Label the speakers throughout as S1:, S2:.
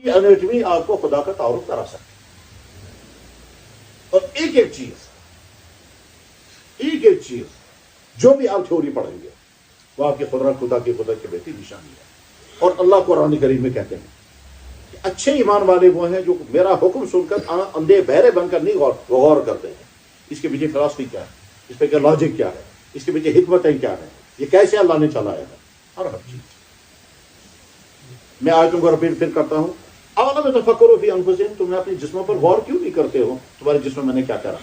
S1: یہ انیٹمی آپ کو خدا کا تعارف کرا سکتی اور ایک ایک چیز جو بھی آپ تھیوری پڑھیں گے وہ آپ کی قدرت خدا کی بہتری نشانی ہے. اور اللہ قرآن کریم میں کہتے ہیں کہ اچھے ایمان والے وہ ہیں جو میرا حکم سن کر اندھے بہرے بن کر نہیں غور کرتے ہیں اس کے پیچھے فلسفی کیا ہے, اس پہ کیا لاجک کیا ہے, اس کے پیچھے حکمتیں کیا ہیں, یہ کیسے اللہ نے چلایا ہے. ہر چیز میں آیتوں کو رپیٹ پھر کرتا ہوں. اولم تفکروا فی انفسکم, تم اپنے جسموں پر غور کیوں نہیں کرتے ہو تمہارے جسم میں نے کیا کرا.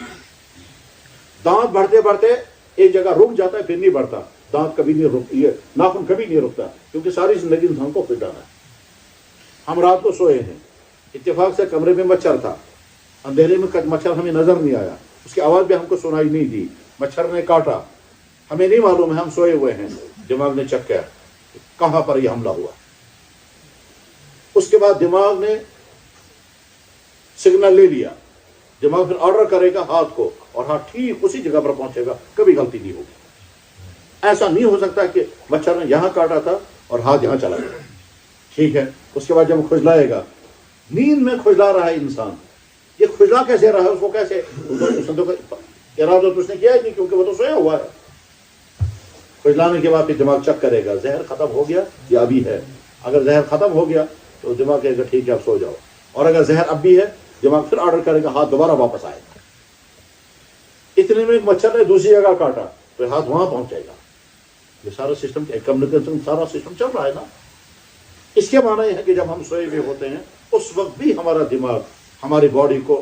S1: دانت بڑھتے بڑھتے ایک جگہ رک جاتا ہے پھر نہیں بڑھتا. دانت کبھی نہیں رکتی ہے, ناخن کبھی نہیں رکتا, کیونکہ ساری زندگی انسان کو پھٹانا ہے. ہم رات کو سوئے ہیں, اتفاق سے کمرے میں مچھر تھا, اندھیرے میں مچھر ہمیں نظر نہیں آیا, اس کی آواز بھی ہم کو سنائی نہیں دی, مچھر نے کاٹا, ہمیں نہیں معلوم ہے, ہم سوئے ہوئے ہیں, دماغ نے چیک کیا کہاں پر یہ حملہ ہوا. اس کے بعد دماغ نے سگنل لے لیا, دماغ پھر آرڈر کرے گا ہاتھ کو, اور ہاتھ ٹھیک اسی جگہ پر پہنچے گا, کبھی غلطی نہیں ہوگی. ایسا نہیں ہو سکتا کہ مچھر نے یہاں کاٹا تھا اور ہاتھ یہاں چلا گیا. ٹھیک ہے, اس کے بعد جب کھجلائے گا, نیند میں کھجلا رہا ہے انسان, یہ کھجلا کیسے رہا ہے, اس کو کیسے ارادہ تو اس نے کیا ہی نہیں, کیونکہ وہ تو سویا ہوا ہے. کھجلانے کے بعد پھر دماغ چیک کرے گا زہر ختم ہو گیا یا ابھی ہے. اگر زہر ختم ہو گیا تو دماغ کہے گا ٹھیک ہے اب سو جاؤ, اور اگر زہر اب بھی ہے دماغ پھر آرڈر کرے گا ہاتھ دوبارہ واپس آئے گا. اتنے میں مچھر نے دوسری جگہ کاٹا تو ہاتھ وہاں پہنچے گا. یہ سارا سسٹم کمیونیکیشن سارا سسٹم چل رہا ہے نا. اس کے معنی یہ ہے کہ جب ہم سوئے ہوئے ہوتے ہیں اس وقت بھی ہمارا دماغ ہماری باڈی کو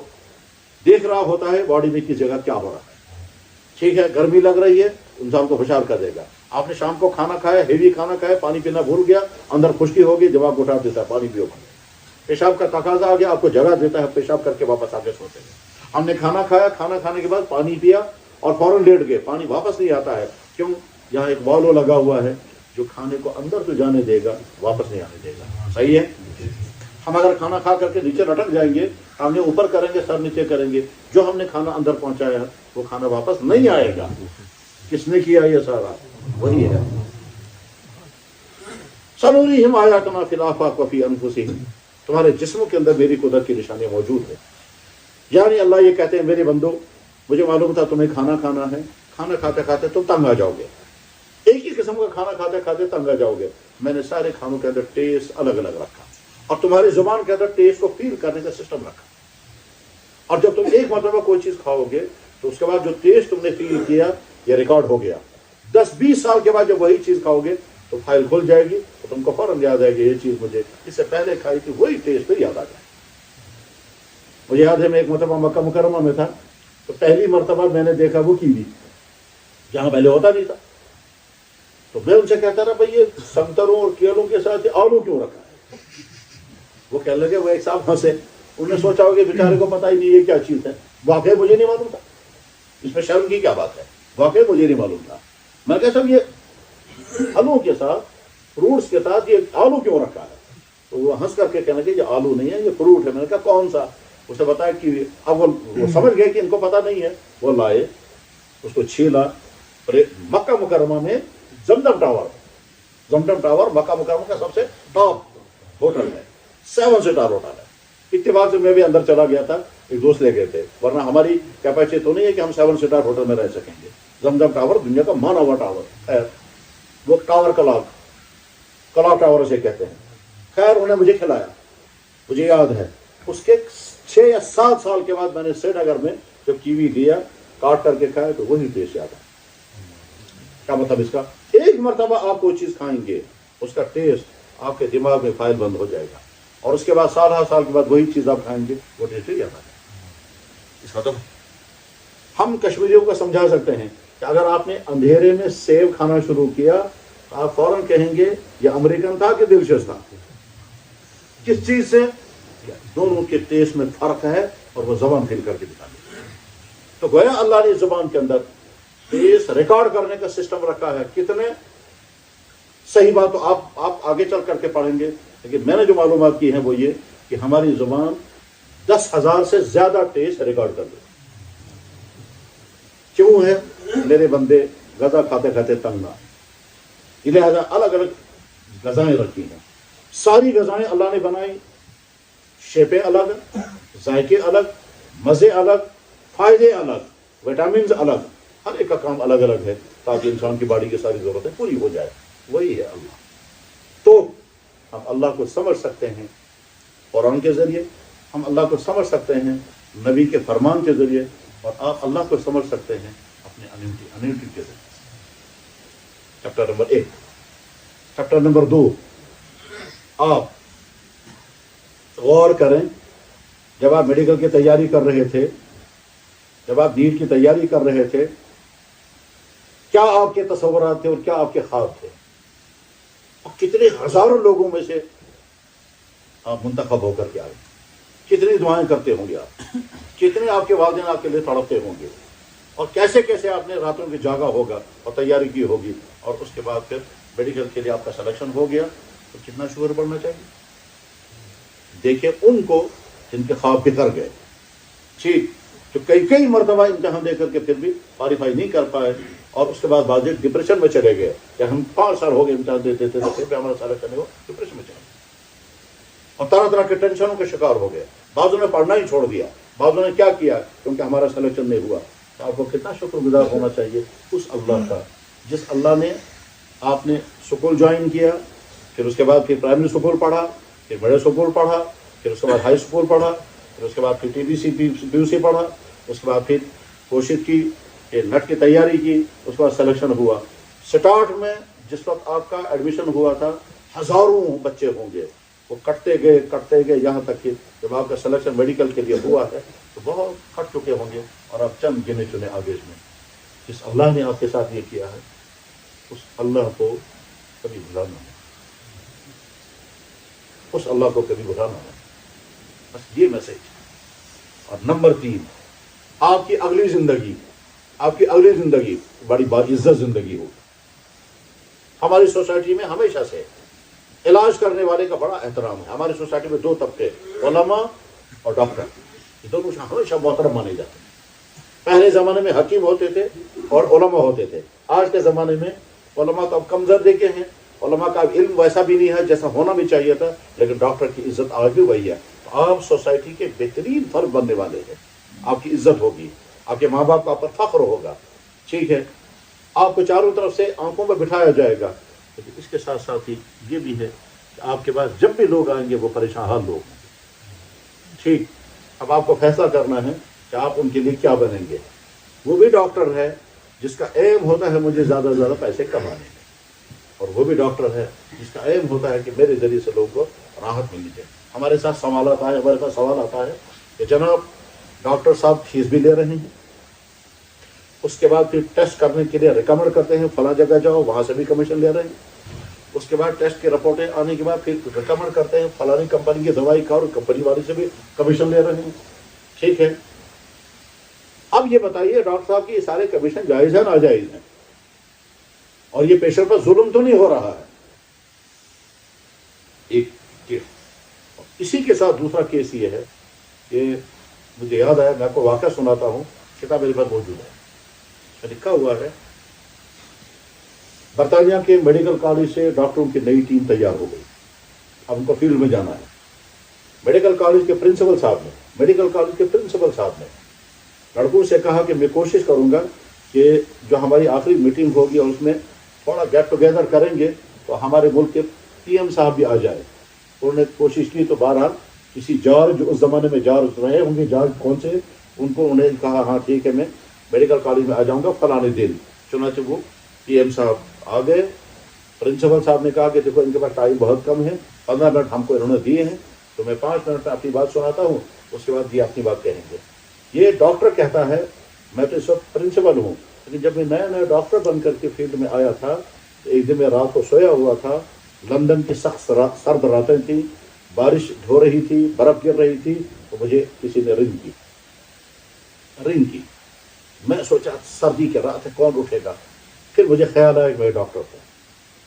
S1: دیکھ رہا ہوتا ہے, باڈی میں کس جگہ کیا ہو رہا ہے. ٹھیک ہے, گرمی لگ رہی ہے, انسان کو ہوشیار کر دے گا. آپ نے شام کو کھانا کھایا, ہیوی کھانا کھایا, پانی پینا بھول گیا, اندر خشکی ہو گئی, دماغ اٹھا دیتا ہے پانی پیو. پیشاب کا تقاضا آ گیا, آپ کو جگہ دیتا ہے, پیشاب کر کے واپس آگے سوتے ہیں. ہم نے کھانا کھایا, کھانا کھانے کے بعد پانی پیا اور فوراً لیٹ گئے, پانی واپس نہیں آتا ہے. کیوں؟ یہاں ایک بالو لگا ہوا ہے جو کھانے کو اندر تو جانے دے گا, واپس نہیں آنے دے گا. صحیح ہے. ہم اگر کھانا کھا کر کے نیچے لٹک جائیں گے, ہم نے اوپر کریں گے, سر نیچے کریں گے, جو ہم نے کھانا اندر پہنچایا وہ کھانا واپس نہیں آئے گا. کس نے کیا یہ سارا؟ وہی ہے. سنوریہم آیاتنا فی الآفاق وفی انفسہم, تمہارے جسموں کے اندر میری قدرت کی نشانیاں موجود ہیں. یعنی اللہ یہ کہتے ہیں میرے بندو, مجھے معلوم تھا تمہیں کھانا کھانا ہے, کھانا کھاتے کھاتے تم تنگ آ جاؤ گے, ایک ہی قسم کا کھانا کھاتے کھاتے تنگ آ جاؤ گے. میں نے سارے کھانوں کے اندر ٹیسٹ الگ الگ رکھا, اور تمہاری زبان کے اندر ٹیسٹ کو فیل کرنے کا سسٹم رکھا. اور جب تم ایک مرتبہ کوئی چیز کھاؤ گے تو اس کے بعد جو ٹیسٹ تم نے فیل کیا یہ ریکارڈ ہو گیا. 10-20 سال کے بعد جب وہی چیز کھاؤ گے تو فائل کھل جائے گی, تو تم کو فوراً یاد آئے گی یہ چیز مجھے اس سے پہلے کھائی تھی, وہی ٹیسٹ پھر یاد آ جائے. مجھے یاد ہے میں ایک مرتبہ مکہ مکرمہ میں تھا, تو پہلی مرتبہ میں نے دیکھا وہ کیوی, جہاں پہلے ہوتا نہیں تھا. تو میں ان سے کہتا رہا بھائی یہ سنتروں اور کیلوں کے ساتھ آلو کیوں رکھا ہے. وہ کہنے لگے, وہ ایک صاحب ہنسے, انہوں نے سوچا ہوگا بیچارے کو پتا ہی نہیں یہ کیا چیز ہے. واقعی مجھے نہیں معلوم تھا, اس میں شرم کی کیا بات ہے, واقعی مجھے نہیں معلوم تھا. میں کہتا ہوں یہ پھلوں کے ساتھ فروٹس کے ساتھ یہ آلو کیوں رکھا ہے. تو وہ ہنس کر کے کہنے لگے یہ آلو نہیں ہے یہ فروٹ ہے. میں نے کہا کون سا؟ اسے بتایا کہ اب وہ سمجھ گئے کہ ان کو پتا نہیں ہے. وہ لائے, اس کو چھیلا. مکہ مکرمہ میں زمزم ٹاور مکہ مکرمہ کا سب سے ٹاپ ہوٹل ہے, 7 سٹار ہوٹل ہے. اتفاق سے میں بھی اندر چلا گیا تھا, ایک دوست لے گئے تھے, ورنہ ہماری کیپیسٹی تو نہیں ہے کہ ہم 7 سٹار ہوٹل میں رہ سکیں گے. زمزم ٹاور دنیا کا مانا ہوا ٹاور ہے, وہ ٹاور کلاک ٹاور اسے کہتے ہیں. خیر انہیں مجھے کھلایا, مجھے یاد ہے اس کے 6 یا 7 سال کے بعد میں نے سری نگر میں جب کیوی لیا, کاٹ کر کے کھایا تو وہی ٹیسٹ یاد ہے. کیا مطلب اس کا؟ ایک مرتبہ آپ کوئی چیز کھائیں گے, اس کا ٹیسٹ آپ کے دماغ میں فائل بند ہو جائے گا, اور اس کے بعد سال کے بعد وہی چیز آپ کھائیں گے, وہ ٹیسٹ ہی جاتا ہے. اس مطلب ہم کشمیریوں کو سمجھا سکتے ہیں کہ اگر آپ نے اندھیرے میں سیب کھانا شروع کیا تو آپ فوراً کہیں گے یہ امریکن تھا کہ ڈیلیشس تھا. کس چیز سے؟ دونوں کے ٹیسٹ میں فرق ہے, اور وہ زبان کھل کر کے دکھا دی. تو گویا اللہ نے زبان کے اندر ٹیسٹ ریکارڈ کرنے کا سسٹم رکھا ہے. کتنے صحیح بات تو آپ آگے چل کر کے پڑھیں گے, لیکن میں نے جو معلومات کی ہیں وہ یہ کہ ہماری زبان 10,000 سے زیادہ ٹیسٹ ریکارڈ کر دے. کیوں ہے میرے بندے غذا کھاتے کھاتے تنگ نہ, لہٰذا الگ الگ غذائیں رکھی ہیں. ساری غذائیں اللہ نے بنائی, شیپیں الگ، ذائقے الگ، مزے الگ، فائدے الگ، وٹامنز الگ، ہر ایک کا کام الگ الگ ہے تاکہ انسان کی باڈی کی ساری ضرورتیں پوری ہو جائے. وہی ہے اللہ. تو ہم اللہ کو سمجھ سکتے ہیں قرآن کے ذریعے، ہم اللہ کو سمجھ سکتے ہیں نبی کے فرمان کے ذریعے، اور آپ اللہ کو سمجھ سکتے ہیں اپنے انیمٹی کے ذریعے. Chapter number 1. چیپٹر نمبر 2، آپ غور کریں. جب آپ میڈیکل کی تیاری کر رہے تھے، جب آپ نیٹ کی تیاری کر رہے تھے، کیا آپ کے تصورات تھے اور کیا آپ کے خواب تھے؟ اور کتنے ہزاروں لوگوں میں سے آپ منتخب ہو کر کے آئے. کتنی دعائیں کرتے ہوں گے آپ، کتنے آپ کے والدین آپ کے لیے تڑپتے ہوں گے، اور کیسے کیسے آپ نے راتوں کی جاگا ہوگا اور تیاری کی ہوگی، اور اس کے بعد پھر میڈیکل کے لیے آپ کا سلیکشن ہو گیا. تو کتنا شکر پڑنا چاہیے. دیکھیں ان کو جن کے خواب بکھر گئے، ٹھیک، جو کئی مرتبہ امتحان دے کر کے پھر بھی کوالیفائی نہیں کر پائے، اور اس کے بعد بعض ڈپریشن میں چلے گئے کہ ہم 5 سال ہو گئے امتحان دیتے تھے تو پھر بھی ہمارا سلیکشن نہیں ہو، ڈپریشن میں چلے گئے اور طرح طرح کے ٹینشنوں کے شکار ہو گئے. بعضوں نے پڑھنا ہی چھوڑ دیا. بعضوں نے کیا کیا؟ کیونکہ ہمارا سلیکشن نہیں ہوا. تو آپ کو کتنا شکر گزار ہونا چاہیے اس اللہ کا جس اللہ نے آپ نے سکول جوائن کیا، پھر اس کے بعد پھر پرائمری سکول پڑھا، پھر بڑے سکول پڑھا، پھر اس کے بعد ہائی سکول پڑھا، پھر اس کے بعد پھر T B C P U C پڑھا، اس کے بعد پھر کوشش کی کہ نیٹ کی تیاری کی، اس کے بعد سلیکشن ہوا. سٹارٹ میں جس وقت آپ کا ایڈمیشن ہوا تھا ہزاروں بچے ہوں گے، وہ کٹتے گئے یہاں تک کہ جب آپ کا سلیکشن میڈیکل کے لیے ہوا ہے تو بہت کٹ چکے ہوں گے، اور آپ چند گنے چنے آگے میں. جس اللہ نے آپ کے ساتھ یہ کیا ہے اس اللہ کو کبھی بھلانا ہے، اس اللہ کو کبھی بھلانا ہے. بس یہ میسج. اور نمبر 3، آپ کی اگلی زندگی بڑی باعزت زندگی ہوگی. ہماری سوسائٹی میں ہمیشہ سے علاج کرنے والے کا بڑا احترام ہے. ہماری سوسائٹی میں 2 طبقے، علماء اور ڈاکٹر، یہ دونوں ہمیشہ محترم مانے جاتے ہیں. پہلے زمانے میں حکیم ہوتے تھے اور علماء ہوتے تھے. آج کے زمانے میں علماء تو اب کم زر دیکھے ہیں، علماء کا علم ویسا بھی نہیں ہے جیسا ہونا بھی چاہیے تھا، لیکن ڈاکٹر کی عزت آج بھی وہی ہے. آپ سوسائٹی کے بہترین فرد بننے والے ہیں. آپ کی عزت ہوگی، آپ کے ماں باپ کا آپ پر فخر ہوگا، ٹھیک ہے. آپ کو چاروں طرف سے آنکھوں میں بٹھایا جائے گا. لیکن اس کے ساتھ ساتھ ہی یہ بھی ہے کہ آپ کے پاس جب بھی لوگ آئیں گے وہ پریشان حال لوگ ہیں، ٹھیک. اب آپ کو فیصلہ کرنا ہے کہ آپ ان کے لیے کیا بنیں گے. وہ بھی ڈاکٹر ہے جس کا ایم ہوتا ہے مجھے زیادہ سے زیادہ پیسے کمانے میں، اور وہ بھی ڈاکٹر ہے جس کا ایم ہوتا ہے کہ میرے ذریعے سے لوگوں کو راحت ملنی چاہیے. ہمارے ساتھ سوال آتا ہے کہ جناب ڈاکٹر صاحب فیس بھی لے رہے ہیں، اس کے بعد پھر ٹیسٹ کرنے کے لیے ریکمنڈ کرتے ہیں فلاں جگہ جاؤ، وہاں سے بھی کمیشن لے رہے ہیں. اس کے بعد ٹیسٹ کی رپورٹیں آنے کے بعد پھر ریکمنڈ کرتے ہیں فلانی کمپنی کی دوائی کھاؤ، اور کمپنی والے سے بھی کمیشن لے رہے ہیں، ٹھیک ہے. اب یہ بتائیے ڈاکٹر صاحب کی یہ سارے کمیشن جائز ہے ناجائز ہیں؟ اور یہ پیشنٹ پر ظلم تو نہیں ہو رہا ہے؟ ایک کیس. اسی کے ساتھ دوسرا کیس یہ ہے کہ مجھے یاد آیا، میں آپ کو واقعہ سناتا ہوں، کتاب میرے پاس موجود ہے، لکھا ہوا ہے. برطانیہ کے میڈیکل کالج سے ڈاکٹروں کی نئی ٹیم تیار ہو گئی. اب ان کو فیلڈ میں جانا ہے. میڈیکل کالج کے پرنسپل صاحب نے لڑکوں سے کہا کہ میں کوشش کروں گا کہ جو ہماری آخری میٹنگ ہوگی اور اس میں تھوڑا گیٹ ٹوگیدر کریں گے تو ہمارے ملک کے پی ایم صاحب بھی آ جائے. انہوں نے کوشش کی تو بہرحال کسی جارج، اس زمانے میں جارج رہے ہوں گے، جارج کون سے، انہوں نے کہا ہاں ٹھیک ہے میں میڈیکل کالج میں آ جاؤں گا فلانے دن. چنانچہ وہ پی ایم صاحب آ گئے. پرنسپل صاحب نے کہا کہ دیکھو ان کے پاس ٹائم بہت کم ہے، 15 منٹ ہم کو انہوں نے دیے ہیں، تو میں 5 منٹ میں اپنی بات سناتا ہوں، اس کے بعد یہ اپنی بات کہیں گے. یہ ڈاکٹر کہتا ہے میں تو اس وقت پرنسپل ہوں، لیکن جب میں نیا ڈاکٹر بن کر کے فیلڈ میں آیا تھا تو ایک دن میں رات کو سویا ہوا تھا. لندن کی سخت سرد راتیں تھیں، بارش ہو رہی تھی، برف گر رہی تھی، تو مجھے کسی نے رنگ کی. میں سوچا سردی کی رات ہے کون اٹھے گا. پھر مجھے خیال آیا کہ میں ڈاکٹر ہوں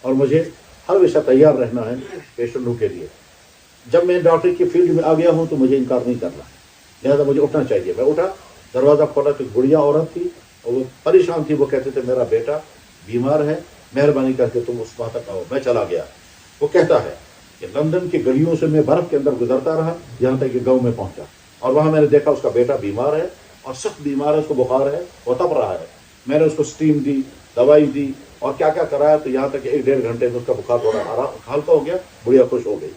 S1: اور مجھے ہمیشہ تیار رہنا ہے پیشنٹوں کے لیے. جب میں ڈاکٹر کی فیلڈ میں آ گیا ہوں تو مجھے انکار نہیں کرنا، لہٰذا مجھے اٹھنا چاہیے. میں اٹھا، دروازہ کھولا تو گڑیا عورت تھی اور وہ پریشان تھی. وہ کہتے تھے میرا بیٹا بیمار ہے، مہربانی کر کے تم اس وہاں تک آؤ. میں چلا گیا. وہ کہتا ہے کہ لندن کی گلیوں سے میں برف کے اندر گزرتا رہا یہاں تک کہ گاؤں میں پہنچا، اور وہاں میں نے دیکھا اس کا بیٹا بیمار ہے اور سخت بیمار ہے، اس کو بخار ہے، وہ تپ رہا ہے. میں نے اس کو اسٹیم دی، دوائی دی اور کیا کیا کرایا، تو یہاں تک کہ 1-1.5 گھنٹے میں اس کا بخار تھوڑا ہلکا ہو گیا، بڑھیا خوش ہو گئی.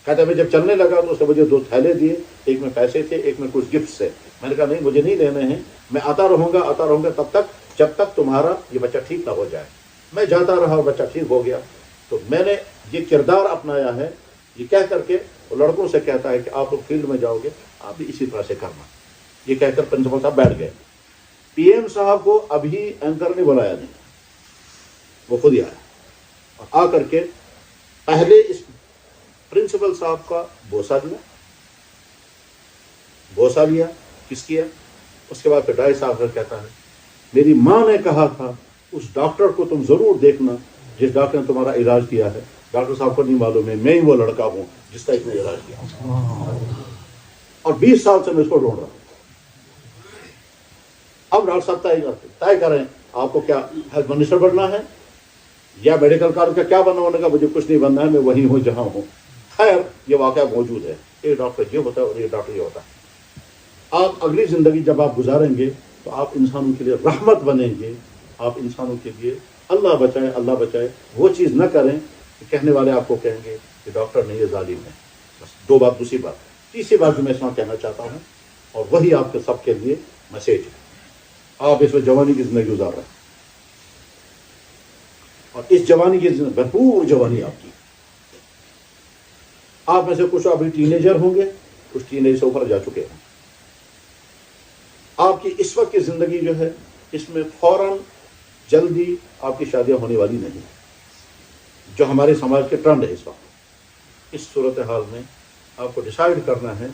S1: کہتا میں جب چلنے لگا تو اس نے مجھے 2 تھیلے دیے، ایک میں پیسے تھے، ایک میں کچھ گفٹ سے. میں نے کہا نہیں مجھے نہیں لینے ہیں، میں آتا رہوں گا تب تک جب تک تمہارا یہ بچہ ٹھیک نہ ہو جائے. میں جاتا رہا اور بچہ ٹھیک ہو گیا. تو میں نے یہ کردار اپنایا ہے، یہ کہہ کر کے وہ لڑکوں سے کہتا ہے کہ آپ لوگ فیلڈ میں جاؤ گے آپ بھی اسی طرح سے کرنا. یہ کہہ کر پرنسپل صاحب بیٹھ گئے. پی ایم صاحب کو ابھی اینکر نے بلایا نہیں، وہ خود ہی آیا اور آ کر کے پہلے اس پرنسپل صاحب کا بوسہ لیا کس کیا. اس کے بعد پھر ڈائی صاحب کہتا ہے میری ماں نے کہا تھا اس ڈاکٹر کو تم ضرور دیکھنا جس ڈاکٹر نے تمہارا علاج کیا ہے. ڈاکٹر صاحب کو نہیں معلوم ہے میں ہی وہ لڑکا ہوں جس کا اس نے علاج کیا، اور 20 سال سے میں اس کو ڈھونڈ رہا ہوں. اب ڈاکٹر صاحب طے کریں آپ کو کیا ہیلتھ منسٹر بننا ہے یا میڈیکل کالج کا کیا بننا ہونے کا. مجھے کچھ نہیں بننا ہے، میں وہیں ہوں جہاں ہوں. خیر یہ واقعہ موجود ہے، ایک ڈاکٹر یہ ہوتا ہے اور ایک ڈاکٹر یہ ہوتا ہے. آپ اگلی زندگی جب آپ گزاریں گے تو آپ انسانوں کے لیے رحمت بنیں گے، آپ انسانوں کے لیے اللہ بچائے وہ چیز نہ کریں کہ کہنے والے آپ کو کہیں گے کہ ڈاکٹر نہیں یہ ظالم ہے. بس 2 بات. دوسری بات، تیسری بات جو میں اس میں کہنا چاہتا ہوں اور وہی آپ کے سب کے لیے میسیج ہے. آپ اس میں جوانی کی زندگی گزار رہے ہیں اور اس جوانی کی بھرپور جوانی آپ کی. آپ میں سے کچھ ابھی ٹینیجر ہوں گے، کچھ ٹینیج سے اوپر جا چکے ہیں. آپ کی اس وقت کی زندگی جو ہے اس میں فوراً جلدی آپ کی شادیاں ہونے والی نہیں، جو ہمارے سماج کے ٹرینڈ ہے اس وقت. اس صورتحال میں آپ کو ڈیسائیڈ کرنا ہے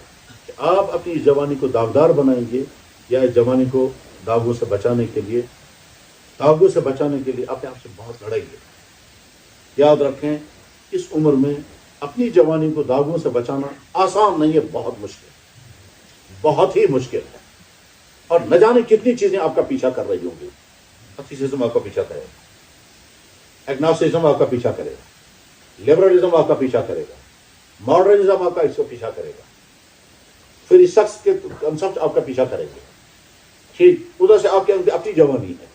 S1: کہ آپ اپنی جوانی کو داغدار بنائیں گے یا اس جوانی کو داغوں سے بچانے کے لیے اپنے آپ سے بہت لڑیں گے. یاد رکھیں اس عمر میں اپنی جوانی کو داغوں سے بچانا آسان نہیں ہے، بہت ہی مشکل ہے. اور نہ جانے کتنی چیزیں آپ کا پیچھا کر رہی ہوں گی. ایتھیسزم آپ کا پیچھا کرے گا، ایگنوسٹکزم آپ کا پیچھا کرے گا، لبرلزم آپ کا پیچھا کرے گا، ماڈرنزم آپ کا اس کو پیچھا کرے گا، پھر اس شخص کے کنسپٹ آپ کا پیچھا کریں گے. ٹھیک ادھر سے آپ کے اندر اپنی جوانی ہے،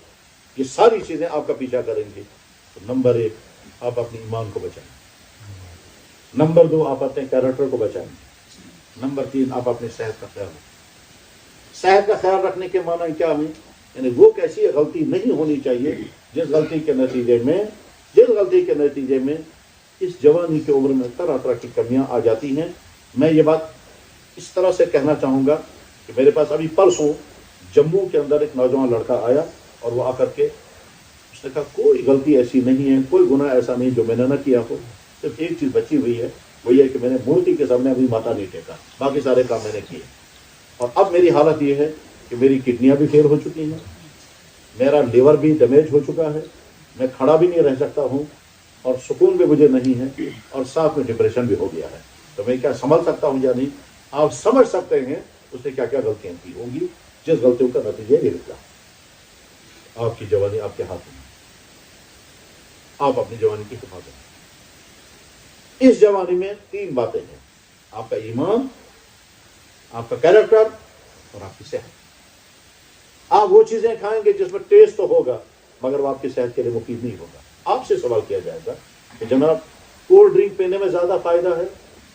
S1: یہ ساری چیزیں آپ کا پیچھا کریں گی. تو نمبر 1 آپ اپنے ایمان کو بچائیں، نمبر 2 آپ اپنے کیریکٹر کو بچائیں، نمبر 3 آپ اپنے صحت کا خیال رکھیں. صحت کا خیال رکھنے کے معنی کیا ہے؟ یعنی وہ کیسی غلطی نہیں ہونی چاہیے جس غلطی کے نتیجے میں اس جوانی کی عمر میں طرح طرح کی کمیاں آ جاتی ہیں. میں یہ بات اس طرح سے کہنا چاہوں گا کہ میرے پاس ابھی پرسوں جموں کے اندر ایک نوجوان لڑکا آیا اور وہ آ کر کے اس نے کہا کوئی غلطی ایسی نہیں ہے، کوئی گناہ ایسا نہیں جو میں نے نہ کیا ہو، صرف ایک چیز بچی ہوئی ہے، وہ یہ کہ میں نے مورتی کے سامنے ابھی ماتھا نہیں ٹیکا، باقی سارے کام میں نے کیے. اور اب میری حالت یہ ہے کہ میری کڈنیاں بھی فیل ہو چکی ہیں، میرا لیور بھی ڈیمیج ہو چکا ہے، میں کھڑا بھی نہیں رہ سکتا ہوں اور سکون بھی مجھے نہیں ہے اور ساتھ میں ڈپریشن بھی ہو گیا ہے. تو میں کیا سنبھل سکتا ہوں یا نہیں؟ آپ سمجھ سکتے ہیں اس نے کیا کیا غلطیاں کی ہوں گی جس غلطیوں کا نتیجہ یہ نکلا. آپ کی جوانی آپ کے ہاتھ میں، آپ اپنی جوانی کی حفاظت کریں. اس جوانی میں 3 باتیں ہیں: آپ کا ایمان، آپ کا کیریکٹر اور آپ کی صحت. آپ وہ چیزیں کھائیں گے جس میں ٹیسٹ تو ہوگا مگر وہ آپ کی صحت کے لیے مفید نہیں ہوگا. آپ سے سوال کیا جائے گا کہ جناب کولڈ ڈرنک پینے میں زیادہ فائدہ ہے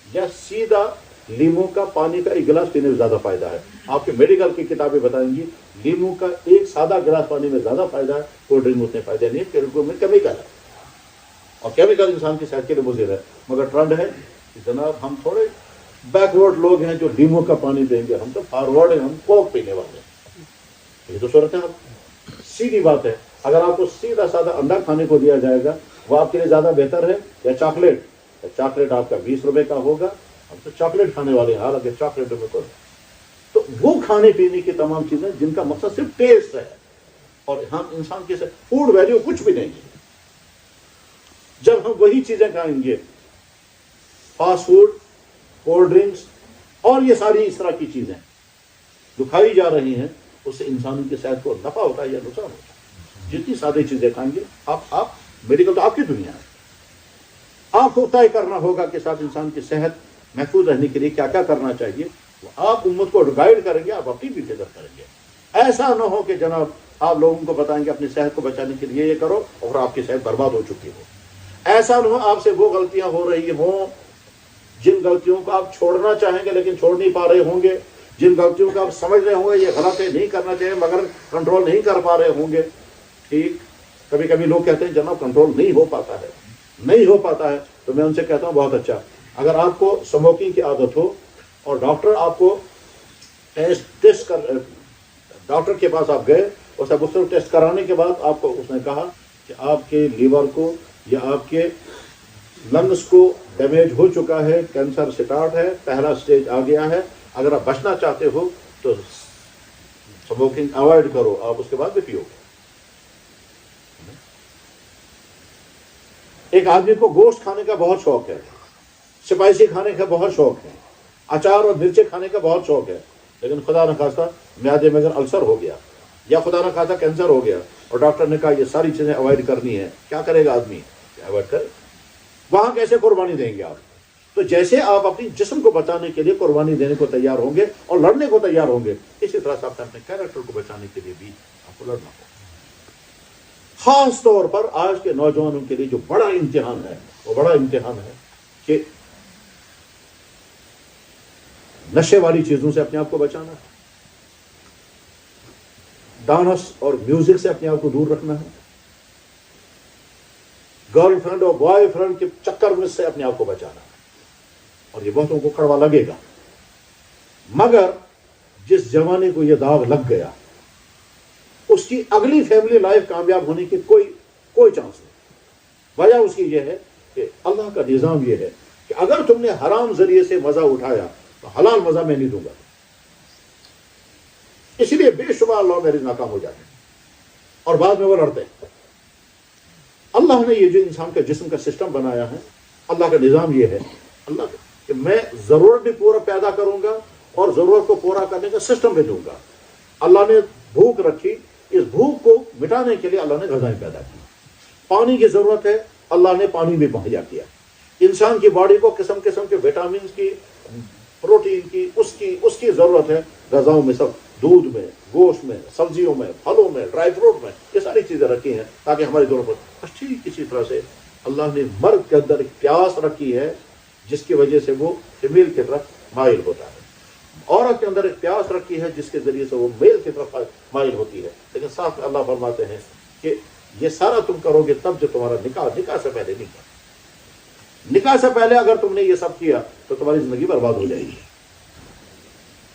S1: یا سیدھا لیمو کا پانی کا ایک گلاس پینے میں زیادہ فائدہ ہے؟ آپ کے میڈیکل کی کتابیں بتائیں گی لیمو کا ایک سادہ گلاس پانی میں زیادہ فائدہ ہے، کولڈ ڈرنک میں اتنے فائدہ نہیں ہے، کیونکہ میں کیمیکل ہے اور کیمیکل انسان کی صحت کے لیے مضر ہے. مگر ٹرینڈ ہے کہ جناب ہم تھوڑے بیکورڈ لوگ ہیں جو لیمو کا پانی پئیں گے، ہم تو فارورڈ ہیں، ہم کوک پینے والے ہیں. یہ تو صورت ہے. سیدھی بات ہے، اگر آپ کو سیدھا سادہ انڈا کھانے کو دیا جائے گا وہ آپ کے لیے زیادہ بہتر ہے یا چاکلیٹ؟ چاکلیٹ آپ کا 20 روپے کا ہوگا، ہم تو چاکلیٹ کھانے والے ہیں، حالانکہ چاکلیٹ میں کو تو وہ کھانے پینے کی تمام چیزیں جن کا مقصد صرف ٹیسٹ ہے اور ہم انسان کے فوڈ ویلیو کچھ بھی نہیں ہے. جب ہم وہی چیزیں کھائیں گے، فاسٹ فوڈ، کولڈ ڈرنکس اور یہ ساری اس طرح کی چیزیں جو کھائی جا رہی ہیں، اس سے انسان کی صحت کو نفع ہوتا ہے یا نقصان ہوتا ہے؟ جتنی سادی چیزیں کھائیں گے آپ میڈیکل تو آپ کی دنیا ہے. آپ کو طے کرنا ہوگا کہ صاحب انسان کی صحت محفوظ رہنے کے لیے کیا کیا کرنا چاہیے. آپ امت کو گائیڈ کریں گے, آپ اپنی بھی فکر کریں گے. ایسا نہ ہو کہ جناب آپ لوگوں کو بتائیں گے اپنی صحت کو بچانے کے لیے یہ کرو اور آپ کی صحت برباد ہو چکی ہو. ایسا نہ ہو آپ سے وہ غلطیاں ہو رہی ہوں جن غلطیوں کو آپ چھوڑنا چاہیں گے لیکن چھوڑ نہیں پا رہے ہوں گے, جن غلطیوں کو آپ سمجھ رہے ہوں گے یہ غلط ہے نہیں کرنا چاہیے مگر کنٹرول نہیں کر پا رہے ہوں گے. ٹھیک, کبھی کبھی لوگ کہتے ہیں جناب کنٹرول نہیں ہو پاتا ہے, نہیں ہو پاتا ہے. تو میں ان سے کہتا ہوں بہت اچھا, اگر آپ کو اسموکنگ کی عادت ہو اور ڈاکٹر آپ کو ٹیسٹ کر, ڈاکٹر کے پاس آپ گئے اور سب اس ٹیسٹ کرانے کے بعد آپ کو اس نے کہا کہ آپ کے لیور کو یا آپ کے لنگس کو ڈیمیج ہو چکا ہے, کینسر سٹارٹ ہے, پہلا سٹیج آ گیا ہے, اگر آپ بچنا چاہتے ہو تو اسموکنگ اوائڈ کرو, آپ اس کے بعد بھی پیو. ایک آدمی کو گوشت کھانے کا بہت شوق ہے, اسپائسی کھانے کا بہت شوق ہے, اچار اور مرچیں کھانے کا بہت شوق ہے, لیکن خدا نہ خواستہ معدے میں اگر السر ہو گیا یا خدا نہ خواستہ کینسر ہو گیا اور ڈاکٹر نے کہا یہ ساری چیزیں اوائڈ کرنی ہے, کیا کرے گا آدمی؟ اوائڈ کرے. وہاں کیسے قربانی دیں گے آپ؟ تو جیسے آپ اپنی جسم کو بچانے کے لیے قربانی دینے کو تیار ہوں گے اور لڑنے کو تیار ہوں گے, اسی طرح سے آپ اپنے کیریکٹر کو بچانے کے لیے بھی آپ کو لڑنا ہوگا. خاص طور پر آج کے نوجوانوں کے لیے جو بڑا امتحان ہے وہ بڑا امتحان ہے کہ نشے والی چیزوں سے اپنے آپ کو بچانا ہے, ڈانس اور میوزک سے اپنے آپ کو دور رکھنا ہے, گرل فرینڈ اور بوائے فرینڈ کے چکر میں سے اپنے آپ کو بچانا ہے. اور یہ بہتوں کو کڑوا لگے گا, مگر جس جوانی کو یہ داغ لگ گیا اس کی اگلی فیملی لائف کامیاب ہونے کی کوئی چانس نہیں. وجہ اس کی یہ ہے کہ اللہ کا نظام یہ ہے کہ اگر تم نے حرام ذریعے سے مزہ اٹھایا تو حلال مزہ میں نہیں دوں گا. اس لیے بے شمار لو میرے ناکام ہو جاتے ہیں اور بعد میں وہ لڑتے ہیں. اللہ نے یہ جو انسان کا جسم کا سسٹم بنایا ہے, اللہ کا نظام یہ ہے اللہ کا کہ میں ضرورت بھی پورا پیدا کروں گا اور ضرورت کو پورا کرنے کا سسٹم بھی دوں گا. اللہ نے بھوک رکھی, اس بھوک کو مٹانے کے لیے اللہ نے غذائیں پیدا کی. پانی کی ضرورت ہے, اللہ نے پانی بھی مہیا کیا. انسان کی باڈی کو قسم قسم کے وٹامنس کی, پروٹین کی, اس کی ضرورت ہے. غذاؤں میں سب دودھ میں, گوشت میں, سبزیوں میں, پھلوں میں, ڈرائی فروٹ میں, یہ ساری چیزیں رکھی ہیں تاکہ ہماری ضرورت پر ٹھیک کسی طرح سے اللہ نے مرد کے اندر ایک پیاس رکھی ہے جس کی وجہ سے وہ فیمیل کی طرف مائل ہوتا ہے. عورت کے اندر ایک پیاس رکھی ہے جس کے ذریعے سے وہ میل کی طرف مائل ہوتی ہے. لیکن ساتھ میں اللہ فرماتے ہیں کہ یہ سارا تم کرو گے تب جو تمہارا نکاح سے پہلے نہیں کیا. نکاح سے پہلے اگر تم نے یہ سب کیا تو تمہاری زندگی برباد ہو جائے گی,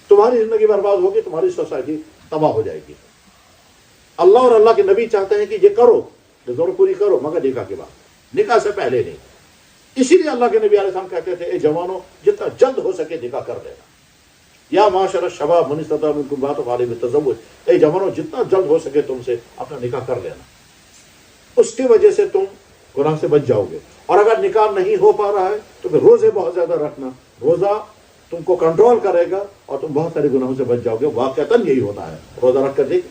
S1: تمہاری زندگی برباد ہوگی, تمہاری سوسائٹی تباہ ہو جائے گی. اللہ اور اللہ کے نبی چاہتے ہیں کہ یہ کرو, یہ ضرور پوری کرو, مگر نکاح کے بعد, نکاح سے پہلے نہیں. اسی لیے اللہ کے نبی علیہ السلام کہتے تھے اے جوانوں جتنا جلد ہو سکے نکاح کر لینا. یا معاشر الشباب من استطاع منکم الباءۃ فعلیہ التزوج, اے جوانوں جتنا جلد ہو سکے تم سے اپنا نکاح کر لینا, اس کی وجہ سے تم گناہ سے بچ جاؤ گے. اور اگر نکاح نہیں ہو پا رہا ہے تو پھر روزے بہت زیادہ رکھنا, روزہ تم کو کنٹرول کرے گا اور تم بہت سارے گناہوں سے بچ جاؤ گے. واقعتاً یہی ہوتا ہے. روزہ رکھ کر دیکھ,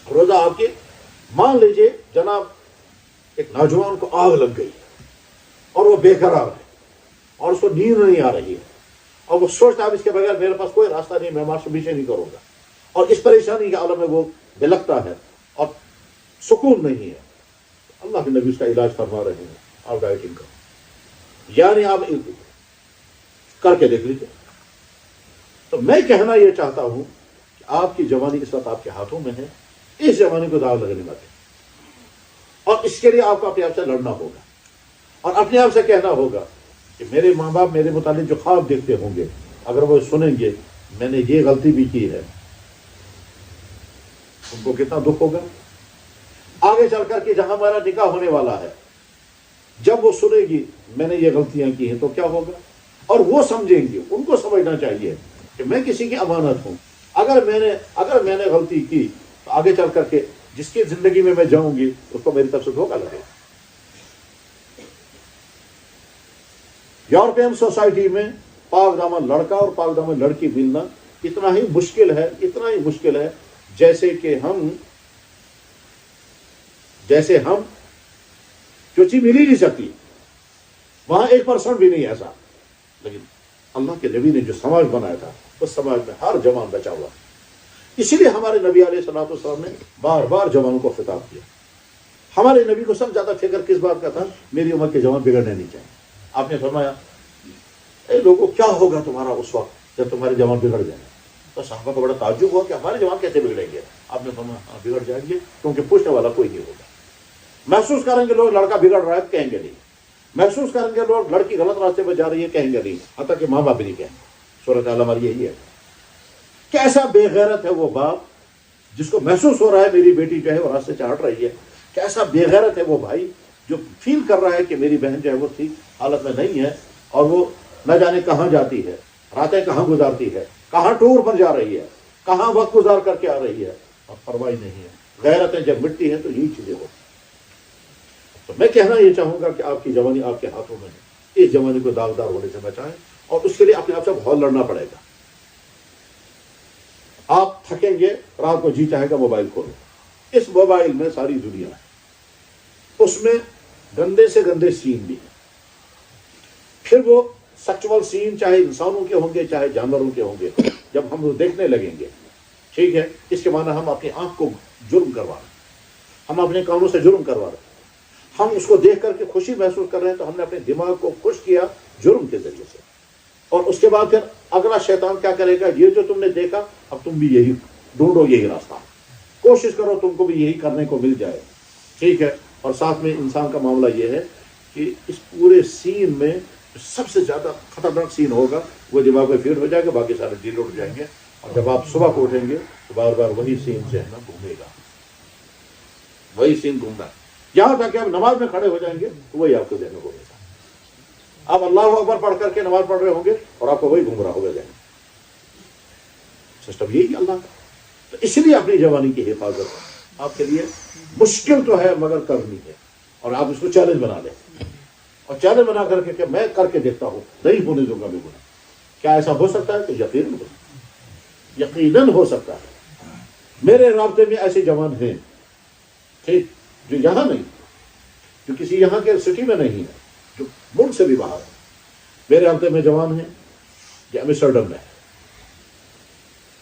S1: روزہ آپ کی, مان لیجئے جناب ایک نوجوان کو آگ لگ گئی اور وہ بے قرار ہے اور اس کو نیند نہیں آ رہی ہے اور وہ سوچتا ہے اس کے بغیر میرے پاس کوئی راستہ نہیں, میں ماسٹربیشن نہیں کروں گا, اور اس پریشانی کے عالم میں وہ بلکتا ہے اور سکون نہیں ہے. اللہ کے نبی اس کا علاج فرما رہے ہیں, آپ ڈائٹنگ کرو, یعنی آپ کر کے دیکھ لیجیے. تو میں کہنا یہ چاہتا ہوں کہ آپ کی جوانی اس وقت آپ کے ہاتھوں میں ہے, اس جوانی کو داغ لگنے مت, اور اس کے لیے آپ کو اپنے آپ سے لڑنا ہوگا اور اپنے آپ سے کہنا ہوگا کہ میرے ماں باپ میرے متعلق جو خواب دیکھتے ہوں گے اگر وہ سنیں گے میں نے یہ غلطی بھی کی ہے, ان کو کتنا دکھ ہوگا. آگے چل کر کے جہاں ہمارا نکاح ہونے والا ہے, جب وہ سنے گی میں نے یہ غلطیاں کی ہیں تو کیا ہوگا, اور وہ سمجھیں گی. ان کو سمجھنا چاہیے کہ میں کسی کی امانت ہوں, اگر میں نے غلطی کی تو آگے چل کر کے جس کی زندگی میں جاؤں گی اس کو میری طرف سے دھوکہ لگے. یورپین سوسائٹی میں پاک دامن لڑکا اور پاک دامن لڑکی ملنا اتنا ہی مشکل ہے جیسے ہم جو چیز مل ہی نہیں سکتی. وہاں 1% بھی نہیں ایسا. لیکن اللہ کے نبی نے جو سماج بنایا تھا اس سماج میں ہر جوان بچا ہوا. اسی لیے ہمارے نبی علیہ الصلوۃ والسلام نے بار بار جوانوں کو خطاب کیا. ہمارے نبی کو سب زیادہ فکر کس بات کا تھا؟ میری عمر کے جوان بگڑنے نہیں چاہیے. آپ نے فرمایا اے لوگوں کیا ہوگا تمہارا اس وقت جب تمہارے جوان بگڑ جائیں؟ تو صحابہ کو بڑا تعجب ہوا کہ ہمارے جوان کیسے بگڑیں گے؟ آپ نے فرمایا بگڑ جائیں گے کیونکہ پوچھنے والا کوئی نہیں ہوگا. محسوس کریں گے لوگ لڑکا بگڑ رہا ہے کہیں گے نہیں. محسوس کریں گے لوگ لڑکی غلط راستے پہ جا رہی ہے کہیں گے نہیں. حتیٰ کہ ماں باپ بھی نہیں کہیں گے. صورت حال ہماری یہی ہے. کیسا بے غیرت ہے وہ باپ جس کو محسوس ہو رہا ہے میری بیٹی جو ہے وہ راستے سے ہٹ رہی ہے. کیسا بے غیرت ہے وہ بھائی جو فیل کر رہا ہے کہ میری بہن جو ہے وہ ٹھیک حالت میں نہیں ہے اور وہ نہ جانے کہاں جاتی ہے, راتیں کہاں گزارتی ہے, کہاں ٹور پر جا رہی ہے, کہاں وقت گزار کر کے آ رہی ہے اور پرواہ نہیں ہے. غیرتیں جب مٹتی ہیں تو یہی چیزیں ہوتی. تو میں کہنا یہ چاہوں گا کہ آپ کی جوانی آپ کے ہاتھوں میں ہے. اس جوانی کو داغدار ہونے سے بچائیں اور اس کے لیے اپنے آپ سے بہت لڑنا پڑے گا. آپ تھکیں گے, رات کو جی چاہے گا موبائل کھولو. اس موبائل میں ساری دنیا ہے, اس میں گندے سے گندے سین بھی ہیں. پھر وہ سیکچول سین چاہے انسانوں کے ہوں گے چاہے جانوروں کے ہوں گے, جب ہم وہ دیکھنے لگیں گے, ٹھیک ہے, اس کے معنی ہم اپنی آنکھ کو جرم کروا رہے ہیں, ہم اپنے کانوں سے جرم کروا رہے ہیں. ہم اس کو دیکھ کر کے خوشی محسوس کر رہے ہیں تو ہم نے اپنے دماغ کو خوش کیا جرم کے ذریعے سے. اور اس کے بعد پھر اگلا شیطان کیا کرے گا؟ یہ جو تم نے دیکھا اب تم بھی یہی ڈھونڈو, یہی راستہ, کوشش کرو تم کو بھی یہی کرنے کو مل جائے. ٹھیک ہے. اور ساتھ میں انسان کا معاملہ یہ ہے کہ اس پورے سین میں سب سے زیادہ خطرناک سین ہوگا وہ دماغ میں فیڈ ہو جائے گا, باقی سارے ڈیل اٹھ جائیں گے. اور جب آپ صبح کو اٹھیں گے تو بار بار وہی سین ذہن میں گھومے گا, وہی سین گھومنا. یہاں تک کہ آپ نماز میں کھڑے ہو جائیں گے تو وہی آپ کو ذہن میں گھومے گا. آپ اللہ اکبر پڑھ کر کے نماز پڑھ رہے ہوں گے اور آپ کو وہی گھوم رہا ہوگا ذہن. سسٹم یہی اللہ کا. تو اس لیے اپنی جوانی کی حفاظت آپ کے لیے مشکل تو ہے مگر کرنی ہے. اور آپ اس کو چیلنج بنا لیں اور چیلنج بنا کر کے کہ میں کر کے دیکھتا ہوں, نہیں ہونے دوں گا میں گناہ. کیا ایسا ہو سکتا ہے؟ تو یقیناً ہو سکتا ہے. میرے رابطے میں ایسے جوان ہیں ٹھیک جو یہاں نہیں, جو کسی یہاں کے سٹی میں نہیں ہے, جو ملک سے بھی باہر ہے. میرے رابطے میں جوان ہیں یہ ایمسٹرڈم میں ہے,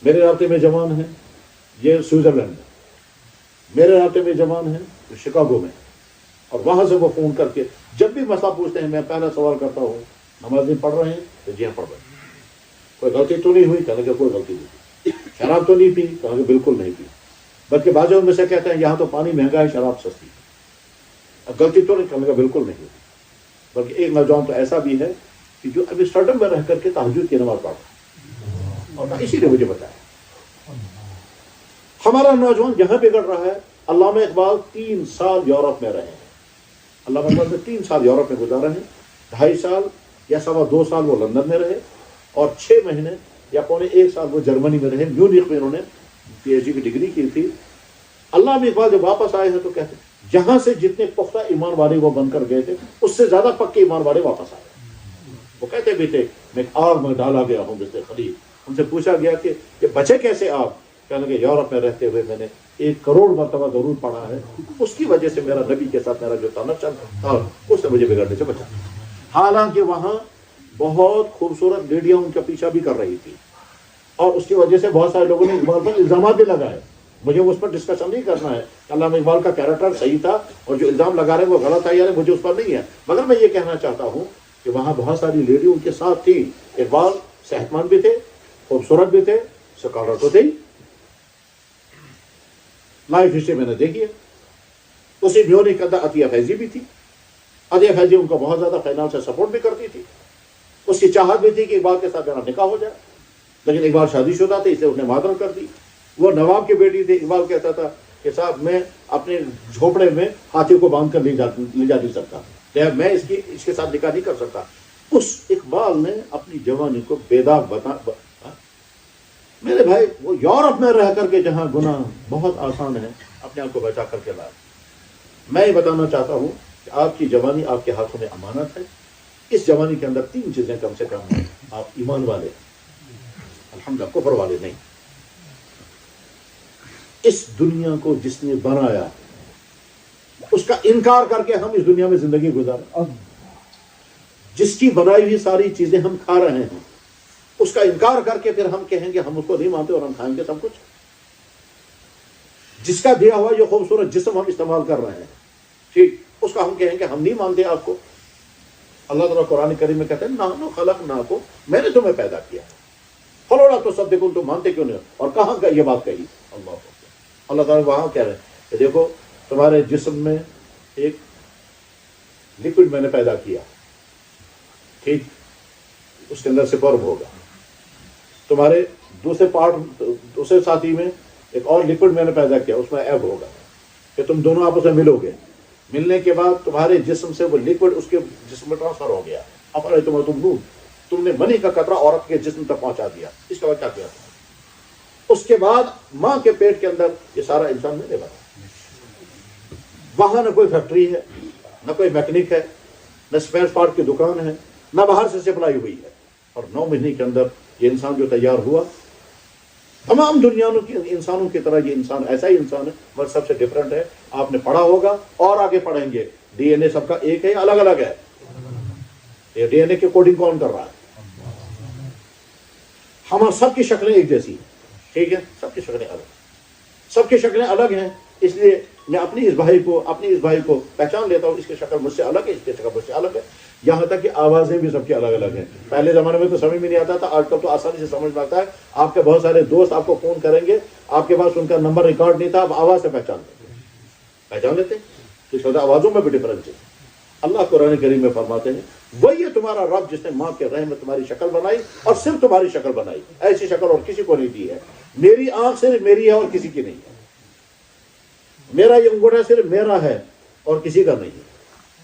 S1: میرے رابطے میں جوان ہیں یہ سوئٹزرلینڈ میں, میرے رابطے میں جوان ہیں جو شکاگو میں. اور وہاں سے وہ فون کر کے جب بھی مسئلہ پوچھتے ہیں میں پہلا سوال کرتا ہوں نماز نہیں پڑھ رہے ہیں تو جی ہاں پڑھ رہے ہیں. کوئی غلطی تو نہیں ہوئی؟ کہنے کہ کوئی غلطی نہیں. شراب تو نہیں پی؟ کہا کہ بالکل نہیں پی. بلکہ بعضوں میں سے کہتے ہیں یہاں تو پانی مہنگا ہے شراب سستی ہے. اب غلطی تو نہیں؟ کہنے کہ بالکل نہیں ہوئی. بلکہ ایک نوجوان تو ایسا بھی ہے کہ جو ابھی اسٹارٹم میں رہ کر کے تہجد کی نماز پڑھ رہا ہے اور اسی نے مجھے بتایا. ہمارا نوجوان جہاں بگڑ رہا ہے. علامہ اقبال 3 سال یورپ میں رہے ہیں. علامہ اقبال نے 3 سال یورپ میں گزارے ہیں. 2.5 سال یا 2.25 سال وہ لندن میں رہے اور 6 مہینے یا پونے 1 سال وہ جرمنی میں رہے. میونخ میں انہوں نے پی ایچ ڈی کی ڈگری کی تھی. علامہ اقبال جب واپس آئے ہیں تو کہتے ہیں جہاں سے جتنے پختہ ایمان والے وہ بن کر گئے تھے اس سے زیادہ پکے ایمان والے واپس آئے. وہ کہتے بھی تھے میں آگ میں ڈالا گیا ہوں جیسے خلیل. ان سے پوچھا گیا کہ یہ بچے کیسے آپ؟ کہنے لگے یورپ میں رہتے ہوئے میں نے 1 کروڑ مرتبہ ضرور پڑھا ہے, اس کی وجہ سے میرا نبی کے ساتھ میرا جو تعلق تھا اس سے مجھے بگڑنے سے بچا. حالانکہ وہاں بہت خوبصورت لیڈیاں ان کا پیچھا بھی کر رہی تھی اور اس کی وجہ سے بہت سارے لوگوں نے اقبال پر الزامات بھی لگائے. مجھے اس پر ڈسکشن نہیں کرنا ہے. علامہ اقبال کا کیریکٹر صحیح تھا اور جو الزام لگا رہے ہیں وہ غلط ہے یا مجھے اس پر نہیں ہے. مگر میں یہ کہنا چاہتا ہوں کہ وہاں بہت ساری لیڈی ان کے ساتھ تھی. اقبال صحت مند بھی تھے, خوبصورت بھی تھے, سکالر تو تھے. لائف ہسٹری میں نے دیکھی ہے. اسی میونخ کے اندر عطیہ فیضی بھی تھی. عطیہ فیضی ان کو بہت زیادہ فائنانس سے سپورٹ بھی کرتی تھی. اس کی چاہت بھی تھی کہ اقبال کے ساتھ میرا نکاح ہو جائے, لیکن اقبال شادی شدہ تھے اس لیے اس نے معذرت کر دی. وہ نواب کی بیٹی تھی. اقبال کہتا تھا کہ صاحب میں اپنے جھوپڑے میں ہاتھی کو باندھ کر لے جا نہیں سکتا, میں اس کے ساتھ نکاح نہیں کر سکتا. اس اقبال نے اپنی جوانی کو بے داغ بتا. میرے بھائی وہ یورپ میں رہ کر کے جہاں گناہ بہت آسان ہے اپنے آپ کو بچا کر کے لائے. میں یہ بتانا چاہتا ہوں کہ آپ کی جوانی آپ کے ہاتھوں میں امانت ہے. اس جوانی کے اندر 3 چیزیں کم سے کم ہیں. آپ ایمان والے, الحمدللہ کفر والے نہیں. اس دنیا کو جس نے بنایا اس کا انکار کر کے ہم اس دنیا میں زندگی گزاریں. جس کی بنائی ہوئی ساری چیزیں ہم کھا رہے ہیں، اس کا انکار کر کے پھر ہم کہیں گے ہم اس کو نہیں مانتے اور ہم کھائیں گے سب کچھ؟ جس کا دیا ہوا یہ خوبصورت جسم ہم استعمال کر رہے ہیں، ٹھیک، اس کا ہم کہیں گے ہم نہیں مانتے آپ کو؟ اللہ تعالیٰ قرآن کریم میں کہتے ہیں نحن خلقناکم، میں نے تمہیں پیدا کیا، فلولا تصدقون، تم مانتے کیوں نہیں؟ اور کہاں کا یہ بات کہی؟ اللہ تعالیٰ وہاں کہہ رہے ہیں کہ دیکھو تمہارے جسم میں ایک لکوڈ میں نے پیدا کیا، ٹھیک، اس کے اندر سپرم ہوگا، تمہارے دوسرے پارٹ دوسرے ساتھی میں ایک اور لکوڈ میں نے پیدا کیا، اس میں ایب ہوگا، کہ تم دونوں آپس میں ملو گے، ملنے کے بعد تمہارے جسم سے وہ لکوڈ اس کے جسم میں ٹرانسفر ہو گیا، تم نے منی کا قطرہ عورت کے جسم تک پہنچا دیا، اس کا بعد کیا کیا؟ اس کے بعد ماں کے پیٹ کے اندر یہ سارا انسان میرے بنا، وہاں نہ کوئی فیکٹری ہے، نہ کوئی میکینک ہے، نہ اسپیئر پارٹ کی دکان ہے، نہ باہر سے سپلائی ہوئی ہے، اور 9 مہینے کے اندر یہ انسان جو تیار ہوا، تمام دنیا کی انسانوں کی طرح یہ انسان ایسا ہی انسان ہے، مگر سب سے ڈفرینٹ ہے۔ آپ نے پڑھا ہوگا اور آگے پڑھیں گے، ڈی این اے سب کا ایک ہے یا الگ الگ ہے؟ یہ ڈی این اے کی کوڈنگ کون کر رہا ہے؟ ہم سب کی شکلیں ایک جیسی ہیں، ٹھیک ہے، سب کی شکلیں الگ، سب کی شکلیں الگ ہیں، اس لیے میں اپنی اس بھائی کو پہچان لیتا ہوں، اس کی شکل مجھ سے الگ ہے، اس کی شکل مجھ سے الگ ہے، یہاں تک کہ آوازیں بھی سب کی الگ الگ ہیں۔ پہلے زمانے میں تو سمجھ میں نہیں آتا تھا، آج کل تو آسانی سے سمجھ میں آتا ہے۔ آپ کے بہت سارے دوست آپ کو فون کریں گے، آپ کے پاس ان کا نمبر ریکارڈ نہیں تھا، آپ آواز سے پہچان لیتے اس وجہ آوازوں میں بھی ڈفرنس ہے۔ اللہ قرآن کریم میں فرماتے ہیں وہی ہے تمہارا رب جس نے ماں کے رحم میں تمہاری شکل بنائی، اور صرف تمہاری شکل بنائی، ایسی شکل اور کسی کو نہیں دی ہے۔ میری آنکھ صرف میری ہے اور کسی کی نہیں ہے، میرا یہ انگوٹھا صرف میرا ہے اور کسی کا نہیں ہے،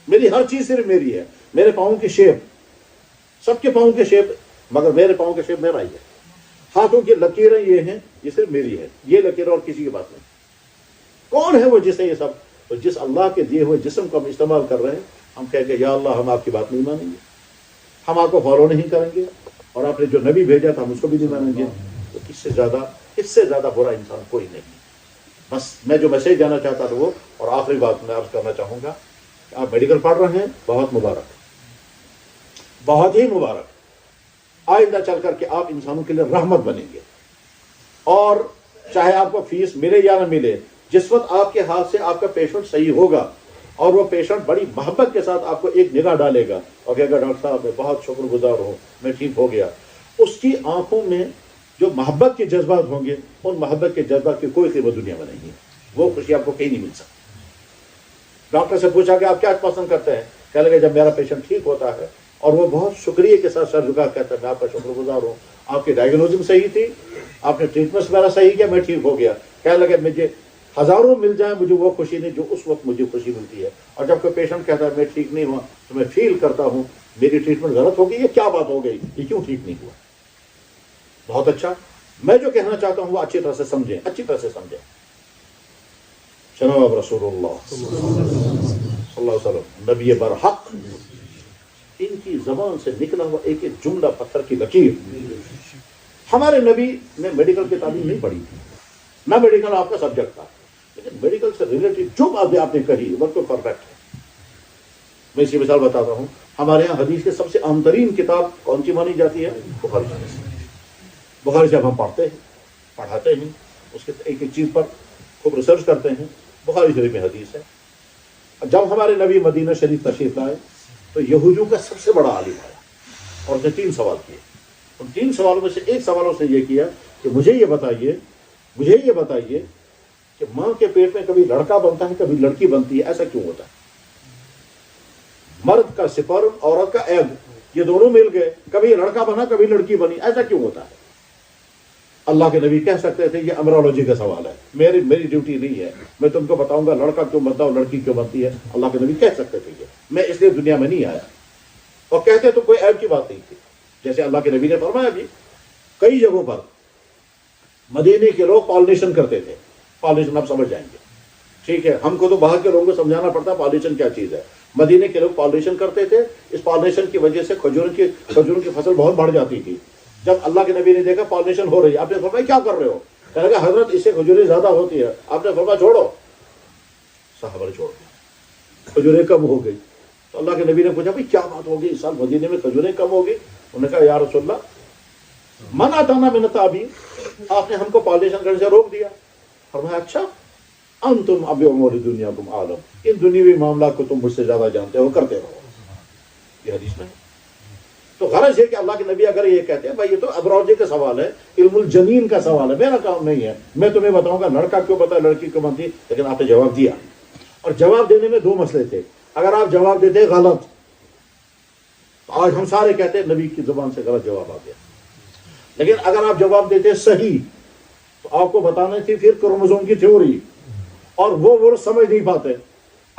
S1: میری ہر چیز صرف میری ہے، میرے پاؤں کی شیپ، سب کے پاؤں کے شیپ، مگر میرے پاؤں کے شیپ میرا ہی ہے، ہاتھوں کی لکیریں یہ ہیں، یہ صرف میری ہے، یہ لکیریں اور کسی کی بات نہیں۔ کون ہے وہ جس نے یہ سب؟ تو جس اللہ کے دیے ہوئے جسم کو ہم استعمال کر رہے ہیں، ہم کہیں گے یا اللہ ہم آپ کی بات نہیں مانیں گے، ہم آپ کو فالو نہیں کریں گے، اور آپ نے جو نبی بھیجا تھا ہم اس کو بھی نہیں مانیں گے، تو اس سے زیادہ برا انسان کوئی نہیں۔ بس میں جو میسج دینا چاہتا تھا وہ، اور آخری بات میں عرض کرنا چاہوں گا کہ آپ میڈیکل پڑھ رہے ہیں، بہت مبارک، بہت ہی مبارک، آئندہ چل کر کے آپ انسانوں کے لیے رحمت بنیں گے، اور چاہے آپ کو فیس ملے یا نہ ملے، جس وقت آپ کے ہاتھ سے آپ کا پیشنٹ صحیح ہوگا اور وہ پیشنٹ بڑی محبت کے ساتھ آپ کو ایک نگاہ ڈالے گا اور کہے گا ڈاکٹر صاحب میں بہت شکر گزار ہوں، میں ٹھیک ہو گیا، اس کی آنکھوں میں جو محبت کے جذبات ہوں گے، ان محبت کے جذبات کی کوئی قیمت دنیا میں نہیں ہے، وہ خوشی آپ کو کہیں نہیں مل سکتی۔ ڈاکٹر سے پوچھا کہ آپ کیا پسند کرتے ہیں؟ کہنے لگے جب میرا پیشنٹ ٹھیک ہوتا ہے اور وہ بہت شکریہ کے ساتھ سر جھکا کہتا ہے میں آپ کا شکر گزار ہوں، آپ کی ڈائگنوزنگ صحیح تھی، آپ نے ٹریٹمنٹ میرا صحیح کیا، میں ٹھیک ہو گیا۔ کہنے لگے مجھے ہزاروں مل جائیں، مجھے وہ خوشی نہیں جو اس وقت مجھے خوشی ملتی ہے۔ اور جب کوئی پیشنٹ کہتا ہے میں ٹھیک نہیں ہوا تو میں فیل کرتا ہوں میری ٹریٹمنٹ غلط ہو گئی، یہ کیا بات ہو گئی، یہ کیوں ٹھیک نہیں ہوا۔ بہت اچھا، میں جو کہنا چاہتا ہوں وہ اچھی طرح سے سمجھیں، اچھی طرح سے سمجھیں۔ جناب رسول اللہ صلی اللہ علیہ وسلم نبی برحق، ان کی زبان سے نکلا ہوا ایک ایک جملہ پتھر کی لکیر۔ ہمارے نبی نے میڈیکل کی تعلیم نہیں پڑھی تھی، نہ میڈیکل آپ کا سبجیکٹ تھا، لیکن میڈیکل سے ریلیٹڈ جو باتیں آپ نے کہی وہ تو پرفیکٹ ہے۔ میں اسی مثال بتاتا ہوں، ہمارے یہاں حدیث کی سب سے اہم ترین کتاب کون سی مانی جاتی ہے؟ بخاری شریف۔ بخاری شریف ہم پڑھتے ہیں، پڑھاتے ہیں، اس کے ایک ایک چیز پر خوب ریسرچ کرتے ہیں۔ بخاری شریف میں حدیث ہے۔ جب ہمارے نبی مدینہ شریف تشریف لائے تو یہودیوں کا سب سے بڑا عالم آیا اور اس نے 3 سوال کیے۔ ان 3 سوالوں میں سے ایک سوال اس نے یہ کیا کہ مجھے یہ بتائیے کہ ماں کے پیٹ میں کبھی لڑکا بنتا ہے کبھی لڑکی بنتی ہے، ایسا کیوں ہوتا ہے؟ مرد کا سپرم، عورت کا ایگ، یہ دونوں مل گئے، کبھی لڑکا بنا کبھی لڑکی بنی، ایسا کیوں ہوتا ہے؟ اللہ کے نبی کہہ سکتے تھے یہ امرولوجی کا سوال ہے، میری ڈیوٹی نہیں ہے، میں تم کو بتاؤں گا لڑکا کیوں بنتا اور لڑکی کیوں بنتی ہے۔ اللہ کے نبی کہہ سکتے تھے یہ، میں اس لیے دنیا میں نہیں آیا، اور کہتے تو کوئی عیب کی بات نہیں تھی۔ جیسے اللہ کے نبی نے فرمایا بھی کئی جگہوں پر مدینے کے لوگ پالینیشن کرتے تھے، پالینیشن آپ سمجھ جائیں گے، ٹھیک ہے، ہم کو تو باہر کے لوگوں کو سمجھانا پڑتا ہے پالینیشن کیا چیز ہے۔ مدینے کے لوگ پالینیشن کرتے تھے، اس پالینیشن کی وجہ سے کھجوروں کی فصل بہت بڑھ جاتی تھی۔ جب اللہ کے نبی نے دیکھا پالینیشن ہو رہی ہے، آپ نے فرمایا کیا کر رہے ہو؟ کہنے لگا حضرت اس سے کھجوریں زیادہ ہوتی ہے۔ آپ نے فرمایا چھوڑو، صحابہ نے چھوڑ دیا، کھجوریں کم ہو گئی، تو اللہ کے نبی نے پوچھا بھائی کیا بات ہوگی، اس سال مدینے میں کھجوریں کم ہوگی؟ انہوں نے کہا یا رسول اللہ من اتانا من التابعین، آپ نے ہم کو پالیشن کرنے سے روک دیا۔ فرمایا اچھا انتم اب امور دنیاکم عالم، ان دنیوی معاملات کو تم مجھ سے زیادہ جانتے ہو، کرتے رہو۔ یہ حدیث میں ہے۔ تو غرض ہے کہ اللہ کے نبی اگر یہ کہتے ہیں بھائی یہ تو ابروجے کا سوال ہے، علم الجنین کا سوال ہے، میرا کام نہیں ہے، میں تمہیں بتاؤں گا لڑکا کیوں بتا لڑکی کیوں بنتی، لیکن آپ نے جواب دیا۔ اور جواب دینے میں دو مسئلے تھے، اگر آپ جواب دیتے غلط تو آج ہم سارے کہتے ہیں نبی کی زبان سے غلط جواب آ گیا، لیکن اگر آپ جواب دیتے صحیح تو آپ کو بتانا تھی پھر کروموزوم کی تھیوری، اور وہ سمجھ نہیں پاتے۔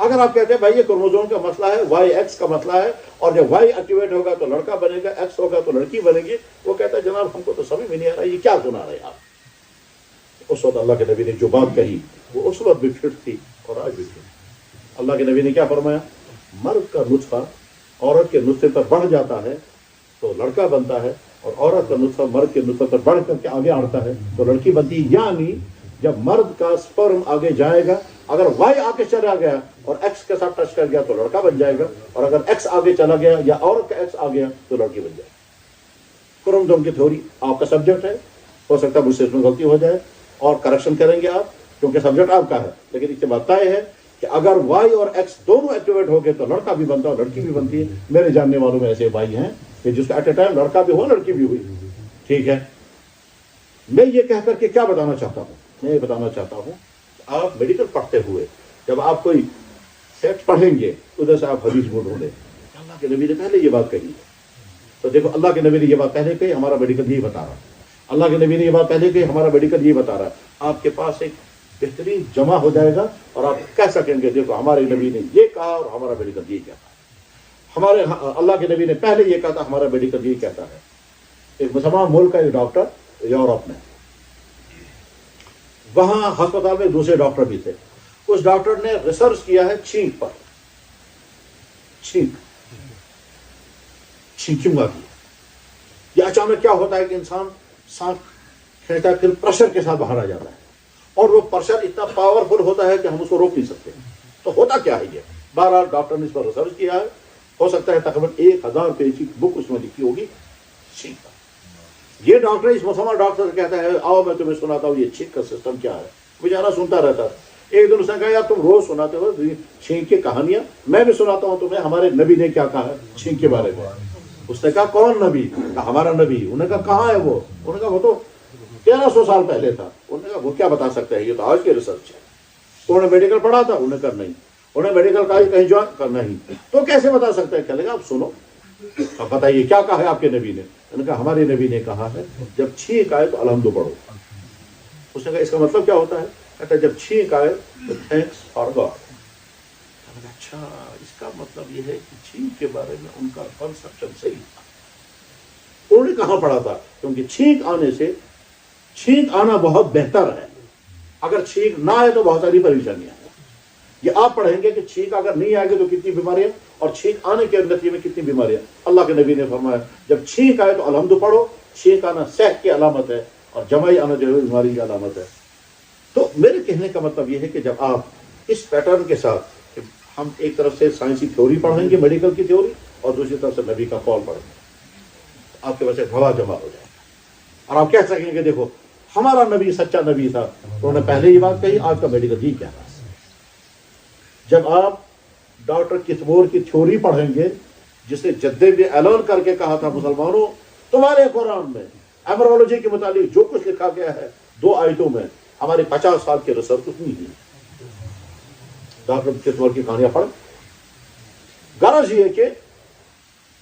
S1: اگر آپ کہتے ہیں بھائی یہ کروموزوم کا مسئلہ ہے، وائی ایکس کا مسئلہ ہے، اور جب وائی ایکٹیویٹ ہوگا تو لڑکا بنے گا، ایکس ہوگا تو لڑکی بنے گی، وہ کہتا ہے جناب ہم کو تو سمجھ میں نہیں آ رہا یہ کیا سنا رہے آپ۔ اس وقت اللہ کے نبی نے جو بات کہی وہ اس وقت بھی فٹ تھی اور آج بھی فٹ۔ اللہ کے نبی نے کیا فرمایا، مرد کا نطفہ عورت کے نطفے پر بڑھ جاتا ہے تو لڑکا بنتا ہے، اور عورت کا نطفہ مرد کے نطفے پر بڑھ کر کے آگے آڑتا ہے تو لڑکی بنتی ہے۔ یعنی جب مرد کا سپرم آگے جائے گا، اگر وائی آگے چلا گیا اور ایکس کے ساتھ ٹچ کر گیا تو لڑکا بن جائے گا، اور اگر ایکس آگے چلا گیا یا عورت کا ایکس آ گیا تو لڑکی بن جائے گا۔ کروموزوم کی تھیوری آپ کا سبجیکٹ ہے، ہو سکتا ہے مجھ سے اس میں غلطی ہو جائے اور کریکشن کریں گے آپ کیونکہ سبجیکٹ آپ کا ہے، لیکن اس سے بات طے ہے کہ اگر وائی اور ایکس دونوں ایکٹیویٹ ہو گئے تو لڑکا بھی بنتا ہے اور لڑکی بھی بنتی ہے۔ میرے جاننے والوں میں ایسے بھائی ہیں کہ جس کا ایٹ اے ٹائم لڑکا بھی ہوا لڑکی بھی ہوئی۔ ٹھیک ہے، میں یہ کہہ کر کے کیا بتانا چاہتا ہوں، میں یہ بتانا چاہتا ہوں کہ آپ میڈیکل پڑھتے ہوئے جب آپ کوئی سیٹ پڑھیں گے ادھر سے آپ حدیث ڈھونڈیں، اللہ کے نبی نے پہلے یہ بات کہی ہے، تو دیکھو اللہ کے نبی نے یہ بات پہلے کہی، ہمارا میڈیکل یہی بتا رہا ہے۔ اللہ کے نبی نے یہ بات پہلے کہی، ہمارا میڈیکل یہی بتا رہا ہے۔ آپ کے پاس ایک بہترین جمع ہو جائے گا اور آپ کہہ سکیں گے دیکھو ہمارے نبی نے یہ کہا اور ہمارا میڈیکل یہ کہتا ہے۔ ہمارے اللہ کے نبی نے پہلے یہ کہا تھا، ہمارا میڈیکل یہ کہتا ہے۔ ایک مسلمان ملک کا ایک ڈاکٹر یورپ میں، وہاں ہسپتال میں دوسرے ڈاکٹر بھی تھے، اس ڈاکٹر نے ریسرچ کیا ہے چھینک پر، چھینکوں کی۔ یہ اچانک کیا ہوتا ہے کہ انسان سانس کھینچتا ہے پھر پریشر کے ساتھ باہر آ جاتا ہے، اور وہ پریشر اتنا پاورفل ہوتا ہے کہ ہم اس کو روک نہیں سکتے۔ تو ہوتا کیا ہے یہ؟ بہرحال ڈاکٹر نے اس پر ریسرچ کیا ہے، ہو سکتا ہے تقریباً 1000 پیج کی بک اس میں لکھی ہوگی چھینک پر۔ یہ ڈاکٹر اس مسلمان ڈاکٹر سے کہتا ہے آؤ میں تمہیں سناتا ہوں یہ چھینک کا سسٹم کیا ہے۔ بیچارہ سنتا رہتا ہے۔ ایک دن اس نے کہا یار تم روز سناتے ہو چھینک کی کہانیاں، میں بھی سناتا ہوں تمہیں ہمارے نبی نے کیا کہا ہے چھینک کے بارے میں۔ اس نے کہا کون نبی؟ کہا ہمارا نبی۔ انہوں نے کہا کہاں ہے وہ؟ انہوں نے کہا وہ تو 1300 سال پہلے تھا۔ انہوں نے کہا وہ کیا بتا سکتا ہے، یہ تو آج کی ریسرچ ہے۔ انہوں نے میڈیکل پڑھا تھا؟ انہوں نے کہا نہیں۔ انہوں نے میڈیکل کہیں جوائن کرنا نہیں، تو کیسے بتا سکتا ہے؟ کہنے لگا آپ سنو، اب بتائیے کیا کہا ہے آپ کے نبی نے؟ انہوں نے کہا ہمارے نبی نے کہا ہے جب چھینک آئے تو الحمد پڑھو۔ اس نے کہا اس کا مطلب کیا ہوتا ہے؟ کہتا ہے جب چھینک آئے تو تھینکس فار گاڈ۔ اچھا اس کا مطلب یہ ہے کہ چھینک کے بارے میں ان کا کنسپشن صحیح تھا۔ انہوں نے کہاں پڑھا تھا؟ کیونکہ چھینک آنا بہت بہتر ہے، اگر چھینک نہ آئے تو بہت ساری پریشانیاں ہیں۔ یہ آپ پڑھیں گے کہ چھینک اگر نہیں آئے گی تو کتنی بیماریاں، اور چھینک آنے کے نتیجے میں کتنی بیماریاں۔ اللہ کے نبی نے فرمایا جب چھینک آئے تو الحمد پڑھو۔ چھینک آنا صحت کی علامت ہے اور جمائی آنا جو ہے بیماری کی علامت ہے۔ تو میرے کہنے کا مطلب یہ ہے کہ جب آپ اس پیٹرن کے ساتھ، ہم ایک طرف سے سائنسی تھیوری پڑھیں گے میڈیکل کی تھیوری، اور دوسری طرف سے نبی کا قول پڑھیں گے، آپ کے پاس ایک ہوا جمع ہو جائے گا اور آپ کہہ سکیں گے دیکھو ہمارا نبی سچا نبی تھا، انہوں نے پہلے یہ بات کہی، آج کا میڈیکل یہ کیا ہے۔ جب آپ ڈاکٹر کتمور کی تھیوری پڑھیں گے جس نے جدے میں اعلان کر کے کہا تھا مسلمانوں تمہارے قرآن میں ایمرولوجی کے متعلق جو کچھ لکھا گیا ہے 2 آیتوں میں ہماری 50 سال کی ریسرچ اتنی ہی، ڈاکٹر کتمور کی کہانیاں پڑھ۔ غرض یہ ہے کہ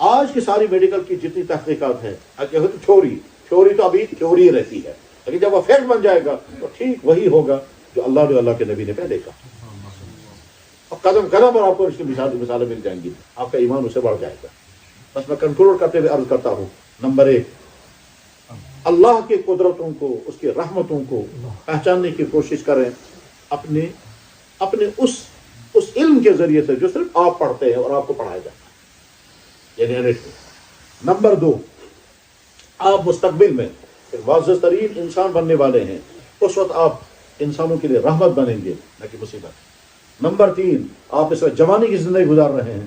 S1: آج کی ساری میڈیکل کی جتنی تحقیقات ہیں تھیوری تو ابھی تھیوری رہتی ہے، لیکن جب وہ فیکٹ بن جائے گا تو ٹھیک وہی ہوگا جو اللہ کے نبی نے پہلے کہا، اور قدم قدم پر آپ کو اس کی مثالیں مل جائیں گی، آپ کا ایمان اسے بڑھ جائے گا۔ بس میں کنکلوڈ کرتے ہوئے عرض کرتا ہوں، نمبر 1، اللہ کی قدرتوں کو، اس کی رحمتوں کو پہچاننے کی کوشش کریں اپنے اس علم کے ذریعے سے جو صرف آپ پڑھتے ہیں اور آپ کو پڑھایا جاتا ہے، یعنی نمبر 2، آپ مستقبل میں ایک واضح ترین انسان بننے والے ہیں، اس وقت آپ انسانوں کے لیے رحمت بنیں گے نہ کہ مصیبت۔ نمبر 3، آپ اس وقت جوانی کی زندگی گزار رہے ہیں،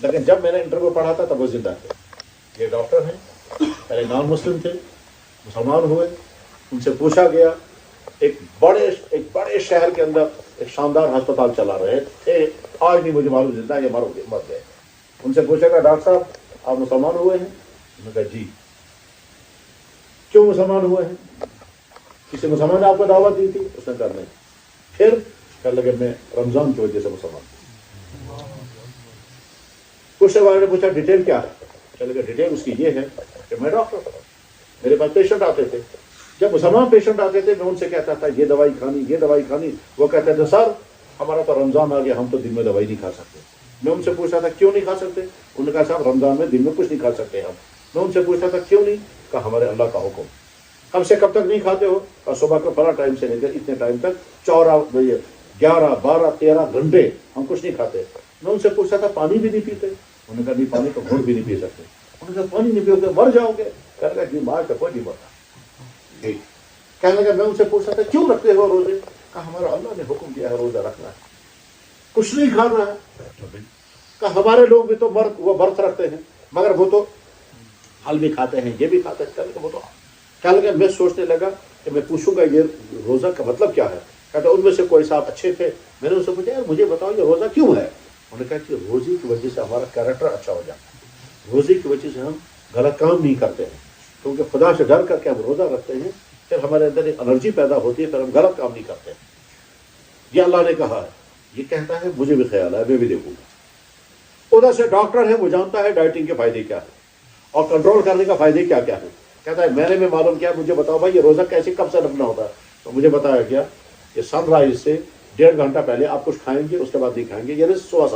S1: لیکن جب میں نے انٹرویو پڑھا تھا تب وہ زندہ تھے. یہ ڈاکٹر ہیں, پہلے نان مسلم تھے, مسلمان ہوئے. ان سے پوچھا گیا, ایک بڑے شہر کے اندر ایک شاندار ہسپتال چلا رہے تھے, آج نہیں مجھے معلوم زندہ یہ مر گئے. ان سے پوچھا گیا, ڈاکٹر صاحب آپ مسلمان ہوئے ہیں؟ انہوں نے کہا جی. کیوں مسلمان ہوئے ہیں؟ کسی مسلمان نے آپ کو دعوت دی تھی؟ اس نے کہا نہیں. پھر کہنے لگے میں رمضان کی وجہ سے مسلمان ہوں. پوچھنے والے نے پوچھا ڈیٹیل کیا ہے؟ کہنے لگے ڈیٹیل اس کی یہ ہے کہ میں ڈاکٹر ہوں, میرے پاس پیشنٹ آتے تھے, جب مسلمان پیشنٹ آتے تھے میں ان سے کہتا تھا یہ دوائی کھانی, یہ دوائی کھانی. وہ کہتے تھے سر ہمارا تو رمضان آ گیا, ہم تو دن میں دوائی نہیں کھا سکتے. میں ان سے پوچھتا تھا کیوں نہیں کھا سکتے؟ انہوں نے کہا صاحب رمضان میں دن میں کچھ نہیں کھا سکتے ہم. میں ان سے پوچھتا تھا کیوں نہیں؟ کہا ہمارے اللہ کا حکم. کب سے کب تک نہیں کھاتے ہو؟ اور صبح کے فلاں ٹائم سے لے کر اتنے ٹائم تک 11 12 13 گھنٹے ہم کچھ نہیں کھاتے. میں ان سے پوچھتا تھا پانی بھی نہیں پیتے؟ انہوں نے کہا نہیں پانی تو گھونٹ بھی نہیں پی سکتے. انہوں نے کہا پانی نہیں پیو گے مر جاؤ گے؟ کہنے لگا جی مار کا کوئی نہیں مرتا. کہنے لگا میں ان سے پوچھتا تھا کیوں رکھتے ہو روزے؟ کہا ہمارا اللہ نے حکم دیا ہے روزہ رکھنا ہے, کچھ نہیں کھانا ہے. کہا ہمارے لوگ بھی تو وہ برت رکھتے ہیں مگر وہ تو پھل بھی کھاتے ہیں, یہ بھی کھاتے ہیں. وہ تو کہنے لگا میں سوچنے لگا کہ میں پوچھوں گا یہ روزہ کا مطلب کیا ہے. کہتا ان میں سے کوئی صاحب اچھے تھے, میں نے ان سے پوچھا یار مجھے بتاؤ یہ روزہ کیوں ہے؟ انہوں نے کہا کہ روزے کی وجہ سے ہمارا کیریکٹر اچھا ہو جاتا ہے, روزے کی وجہ سے ہم غلط کام نہیں کرتے ہیں, کیونکہ خدا سے ڈر کر کے ہم روزہ رکھتے ہیں, پھر ہمارے اندر ایک انرجی پیدا ہوتی ہے, پھر ہم غلط کام نہیں کرتے. یہ اللہ نے کہا ہے. یہ کہتا ہے مجھے بھی خیال ہے, میں بھی دیکھوں گا. ادھر سے ڈاکٹر ہے, وہ جانتا ہے ڈائٹنگ کے فائدے کیا ہے اور کنٹرول کرنے کا فائدے کیا کیا ہے. کہتا ہے میں نے بھی معلوم کیا, مجھے بتاؤ بھائی یہ روزہ کیسے کب سے رکھنا ہوتا ہے؟ تو مجھے بتایا گیا کہ سن رائز سے 1.5 گھنٹہ پہلے آپ کچھ کھائیں گے, اس کے بعد نہیں کھائیں گے, یعنی صبح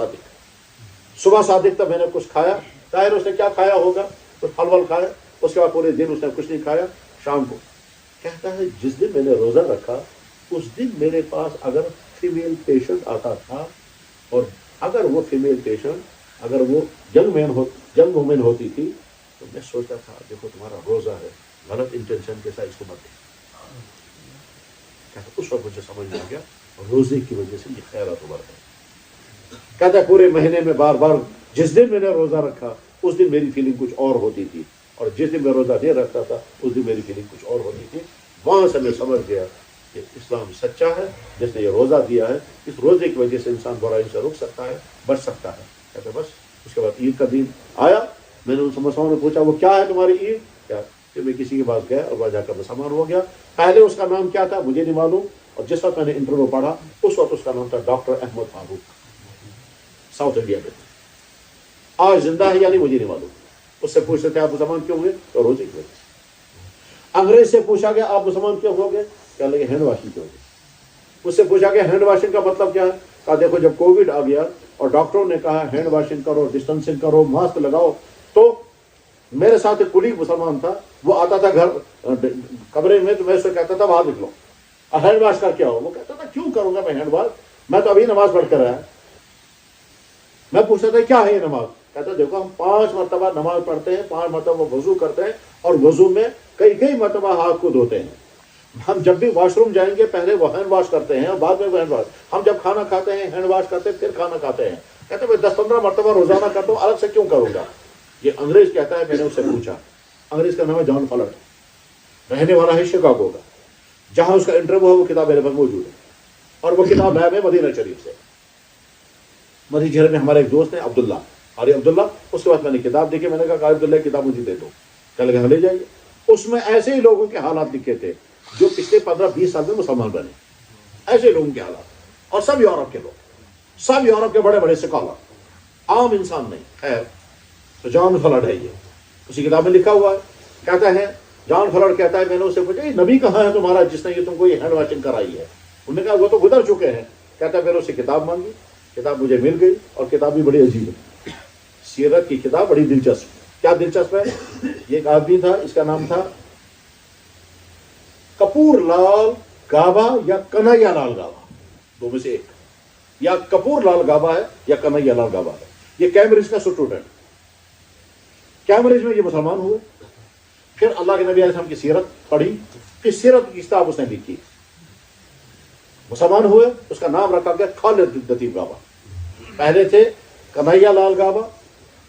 S1: صادق تک میں نے کچھ کھایا. ظاہر اس نے کیا کھایا ہوگا, کچھ پھل ول کھایا, اس کے بعد پورے دن اس نے کچھ نہیں کھایا. شام کو کہتا ہے جس دن میں نے روزہ رکھا اس دن میرے پاس اگر فیمیل پیشنٹ آتا تھا, اور اگر وہ فیمیل پیشنٹ اگر وہ ینگ وومن ہوتی تھی تو میں سوچتا تھا دیکھو تمہارا روزہ ہے, غلط انٹینشن کے ساتھ اس کو مت. کہتا اس وقت مجھے سمجھ میں آ گیا روزے کی وجہ سے یہ خیرات ابھر ہے. کہتا ہے پورے مہینے میں بار بار جس دن میں نے روزہ رکھا اس دن میری فیلنگ کچھ اور ہوتی تھی, اور جس دن میں روزہ نہیں رکھتا تھا اس دن میری فیلنگ کچھ اور ہوتی تھی. وہاں سے میں سمجھ گیا کہ اسلام سچا ہے, جس نے یہ روزہ دیا ہے اس روزے کی وجہ سے انسان برائی سے رک سکتا ہے, بچ سکتا ہے. کہتے بس اس کے بعد عید کا دن آیا, میں نے ان مسلمانوں نے پوچھا وہ کیا ہے تمہاری عید؟ کیا کہ میں کسی کے پاس گیا اور وہاں جا کر مسلمان ہو گیا. پہلے اس کا نام کیا تھا مجھے نہیں معلوم, اور جس وقت میں نے انٹرویو پڑھا اس وقت اس کا نام تھا ڈاکٹر احمد فاروق, ساؤتھ انڈیا میں. آج زندہ ہے یا نہیں مجھے نہیں معلوم. اس سے پوچھتے تھے آپ مسلمان کیوں ہوئے؟ تو روزے کی وجہ سے. انگریز سے پوچھا گیا آپ مسلمان کیوں ہو گئے؟ کہنے لگے ہینڈ واشنگ کی وجہ سے. اس سے پوچھا گیا ہینڈ واشنگ کا مطلب کیا ہے؟ کہا دیکھو جب کووڈ آ گیا اور ڈاکٹروں نے کہا ہینڈ واشنگ کرو, ڈسٹینسنگ کرو, ماسک لگاؤ, تو میرے ساتھ ایک کولیگ مسلمان تھا, وہ آتا تھا گھر کمرے میں تو میں اس سے کہتا تھا باہر نکلو ہینڈ واش کر کے آؤ. وہ کہتا تھا کیوں کروں گا میں ہینڈ واش, میں تو ابھی نماز پڑھ کر آیا. میں پوچھتا تھا کیا ہے یہ نماز؟ کہتا دیکھو ہم 5 مرتبہ نماز پڑھتے ہیں, 5 مرتبہ وضو کرتے ہیں, اور وضو میں کئی مرتبہ ہاتھ کو دھوتے ہیں. ہم جب بھی واش روم جائیں گے پہلے وہ ہینڈ واش کرتے ہیں, بعد میں وہ ہینڈ واش. ہم جب کھانا کھاتے ہیں ہینڈ واش کرتے ہیں, پھر کھانا کھاتے ہیں. کہتے میں 10-15 مرتبہ روزانہ کرتا ہوں, الگ سے کیوں کروں گا؟ یہ انگریز کہتا ہے. میں نے اس سے پوچھا, انگریز کا نام ہے جان فلٹ, رہنے والا ہے شکاگو کا. جہاں اس کا انٹرویو ہے وہ کتاب میرے پاس موجود ہے, اور وہ کتاب ہے مدینہ شریف سے. مدینہ شریف میں ہمارے ایک دوست ہیں عبداللہ, قاری عبداللہ. اس کے بعد میں نے کتاب دیکھی, میں نے کہا قاری عبداللہ کتاب مجھے دے دو. کہنے لگے لے جائیے. اس میں ایسے ہی لوگوں کے حالات لکھے تھے جو پچھلے 15-20 سال میں مسلمان بنے, ایسے لوگوں کے حالات, اور سب یورپ کے لوگ, سب یورپ کے بڑے بڑے سکالر, عام انسان نہیں. خیر, تو جان فلٹ ہے, یہ اسی کتاب میں لکھا ہوا ہے. کہتا ہے جان فلٹ کہتا ہے میں نے اسے پوچھا یہ نبی کہاں ہے تمہارا جس نے یہ تم کو یہ ہینڈ واشنگ کرائی ہے؟ انہوں نے کہا وہ تو گزر چکے ہیں. کہتا ہے میں نے اسے کتاب مانگی, کتاب مجھے مل گئی, اور کتاب بھی بڑی عجیب ہے, سیرت کی کتاب, بڑی دلچسپ. کیا دلچسپ ہے؟ یہ ایک آدمی تھا, اس کا نام تھا کپور لال گابا یا کنہیا لال گابا, دو میں سے ایک. یا کپور لال گابا ہے یا کنہیا لال گابا ہے. یہ کیمبرج کا اسٹوڈنٹ, کیمبرج میں یہ مسلمان ہوئے. پھر اللہ کے نبی علیہ السلام کی سیرت پڑھی, پھر سیرت کی کتاب اس نے لکھی, مسلمان ہوئے. اس کا نام رکھا گیا خالد لطیف گابا. پہلے تھے کنہیا لال گابا,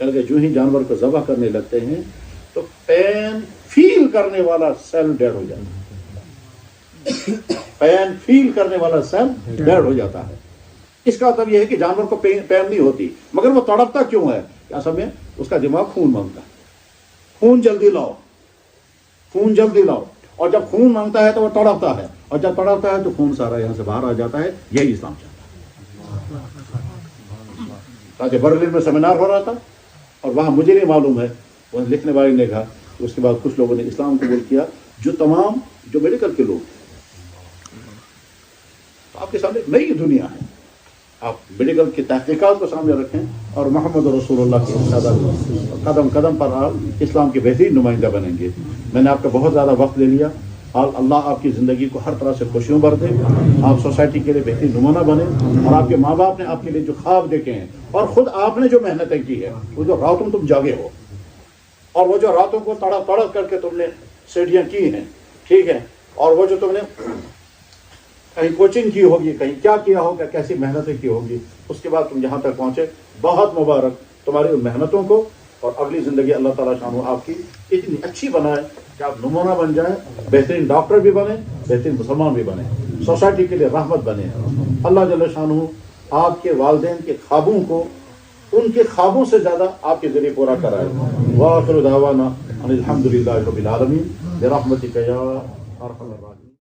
S1: کہ جو ہی جانور کو ذبح کرنے لگتے ہیں تو پین فیل کرنے والا سیل ڈیڈ ہو جاتا ہے. پین فیل کرنے والا سیل ڈیڈ ہو جاتا ہے. اس کا مطلب یہ ہے کہ جانور کو پین نہیں ہوتی، مگر وہ تڑپتا کیوں ہے؟ اصل میں اس کا دماغ خون مانگتا ہے. خون جلدی لاؤ، خون جلدی لاؤ. اور جب خون مانگتا ہے تو وہ تڑپتا ہے، اور جب تڑپتا ہے تو خون سارا یہاں سے باہر آ جاتا ہے. یہی اسلام چاہتا ہے. تاکہ برلن میں سیمینار ہو رہا تھا اور وہاں مجھے نہیں معلوم ہے، وہ لکھنے والے نے کہا، اس کے بعد کچھ لوگوں نے اسلام قبول کیا، جو میڈیکل کے لوگ. آپ کے سامنے ایک نئی دنیا ہے. آپ میڈیکل کی تحقیقات کو سامنے رکھیں اور محمد رسول اللہ کے قدم قدم پر آپ اسلام کے بہترین نمائندہ بنیں گے. میں نے آپ کا بہت زیادہ وقت لے لیا. اللہ آپ کی زندگی کو ہر طرح سے خوشیوں بھر دے. آپ سوسائٹی کے لیے بہترین نمونہ بنے، اور آپ کے ماں باپ نے آپ کے لیے جو خواب دیکھے ہیں اور خود آپ نے جو محنتیں کی ہے، وہ جو راتوں تم جاگے ہو اور وہ جو راتوں کو تڑپ تڑپ کر کے تم نے سیڑھیاں کی ہیں، ٹھیک ہے، اور وہ جو تم نے کہیں کوچنگ کی ہوگی، کہیں کیا کیا ہوگا، کیسی محنتیں کی ہوگی، اس کے بعد تم یہاں تک پہنچے. بہت مبارک تمہاری ان محنتوں کو. اور اگلی زندگی اللہ تعالیٰ شانہ آپ کی اتنی اچھی بنائے کہ آپ نمونہ بن جائیں، بہترین ڈاکٹر بھی بنے، بہترین مسلمان بھی بنے، سوسائٹی کے لیے رحمت بنے. اللہ جل شانہ آپ کے والدین کے خوابوں کو ان کے خوابوں سے زیادہ آپ کے ذریعے پورا کرائے. وآخر دعوانا ان الحمد للہ رب العالمین برحمتک یا ارحم الراحمین.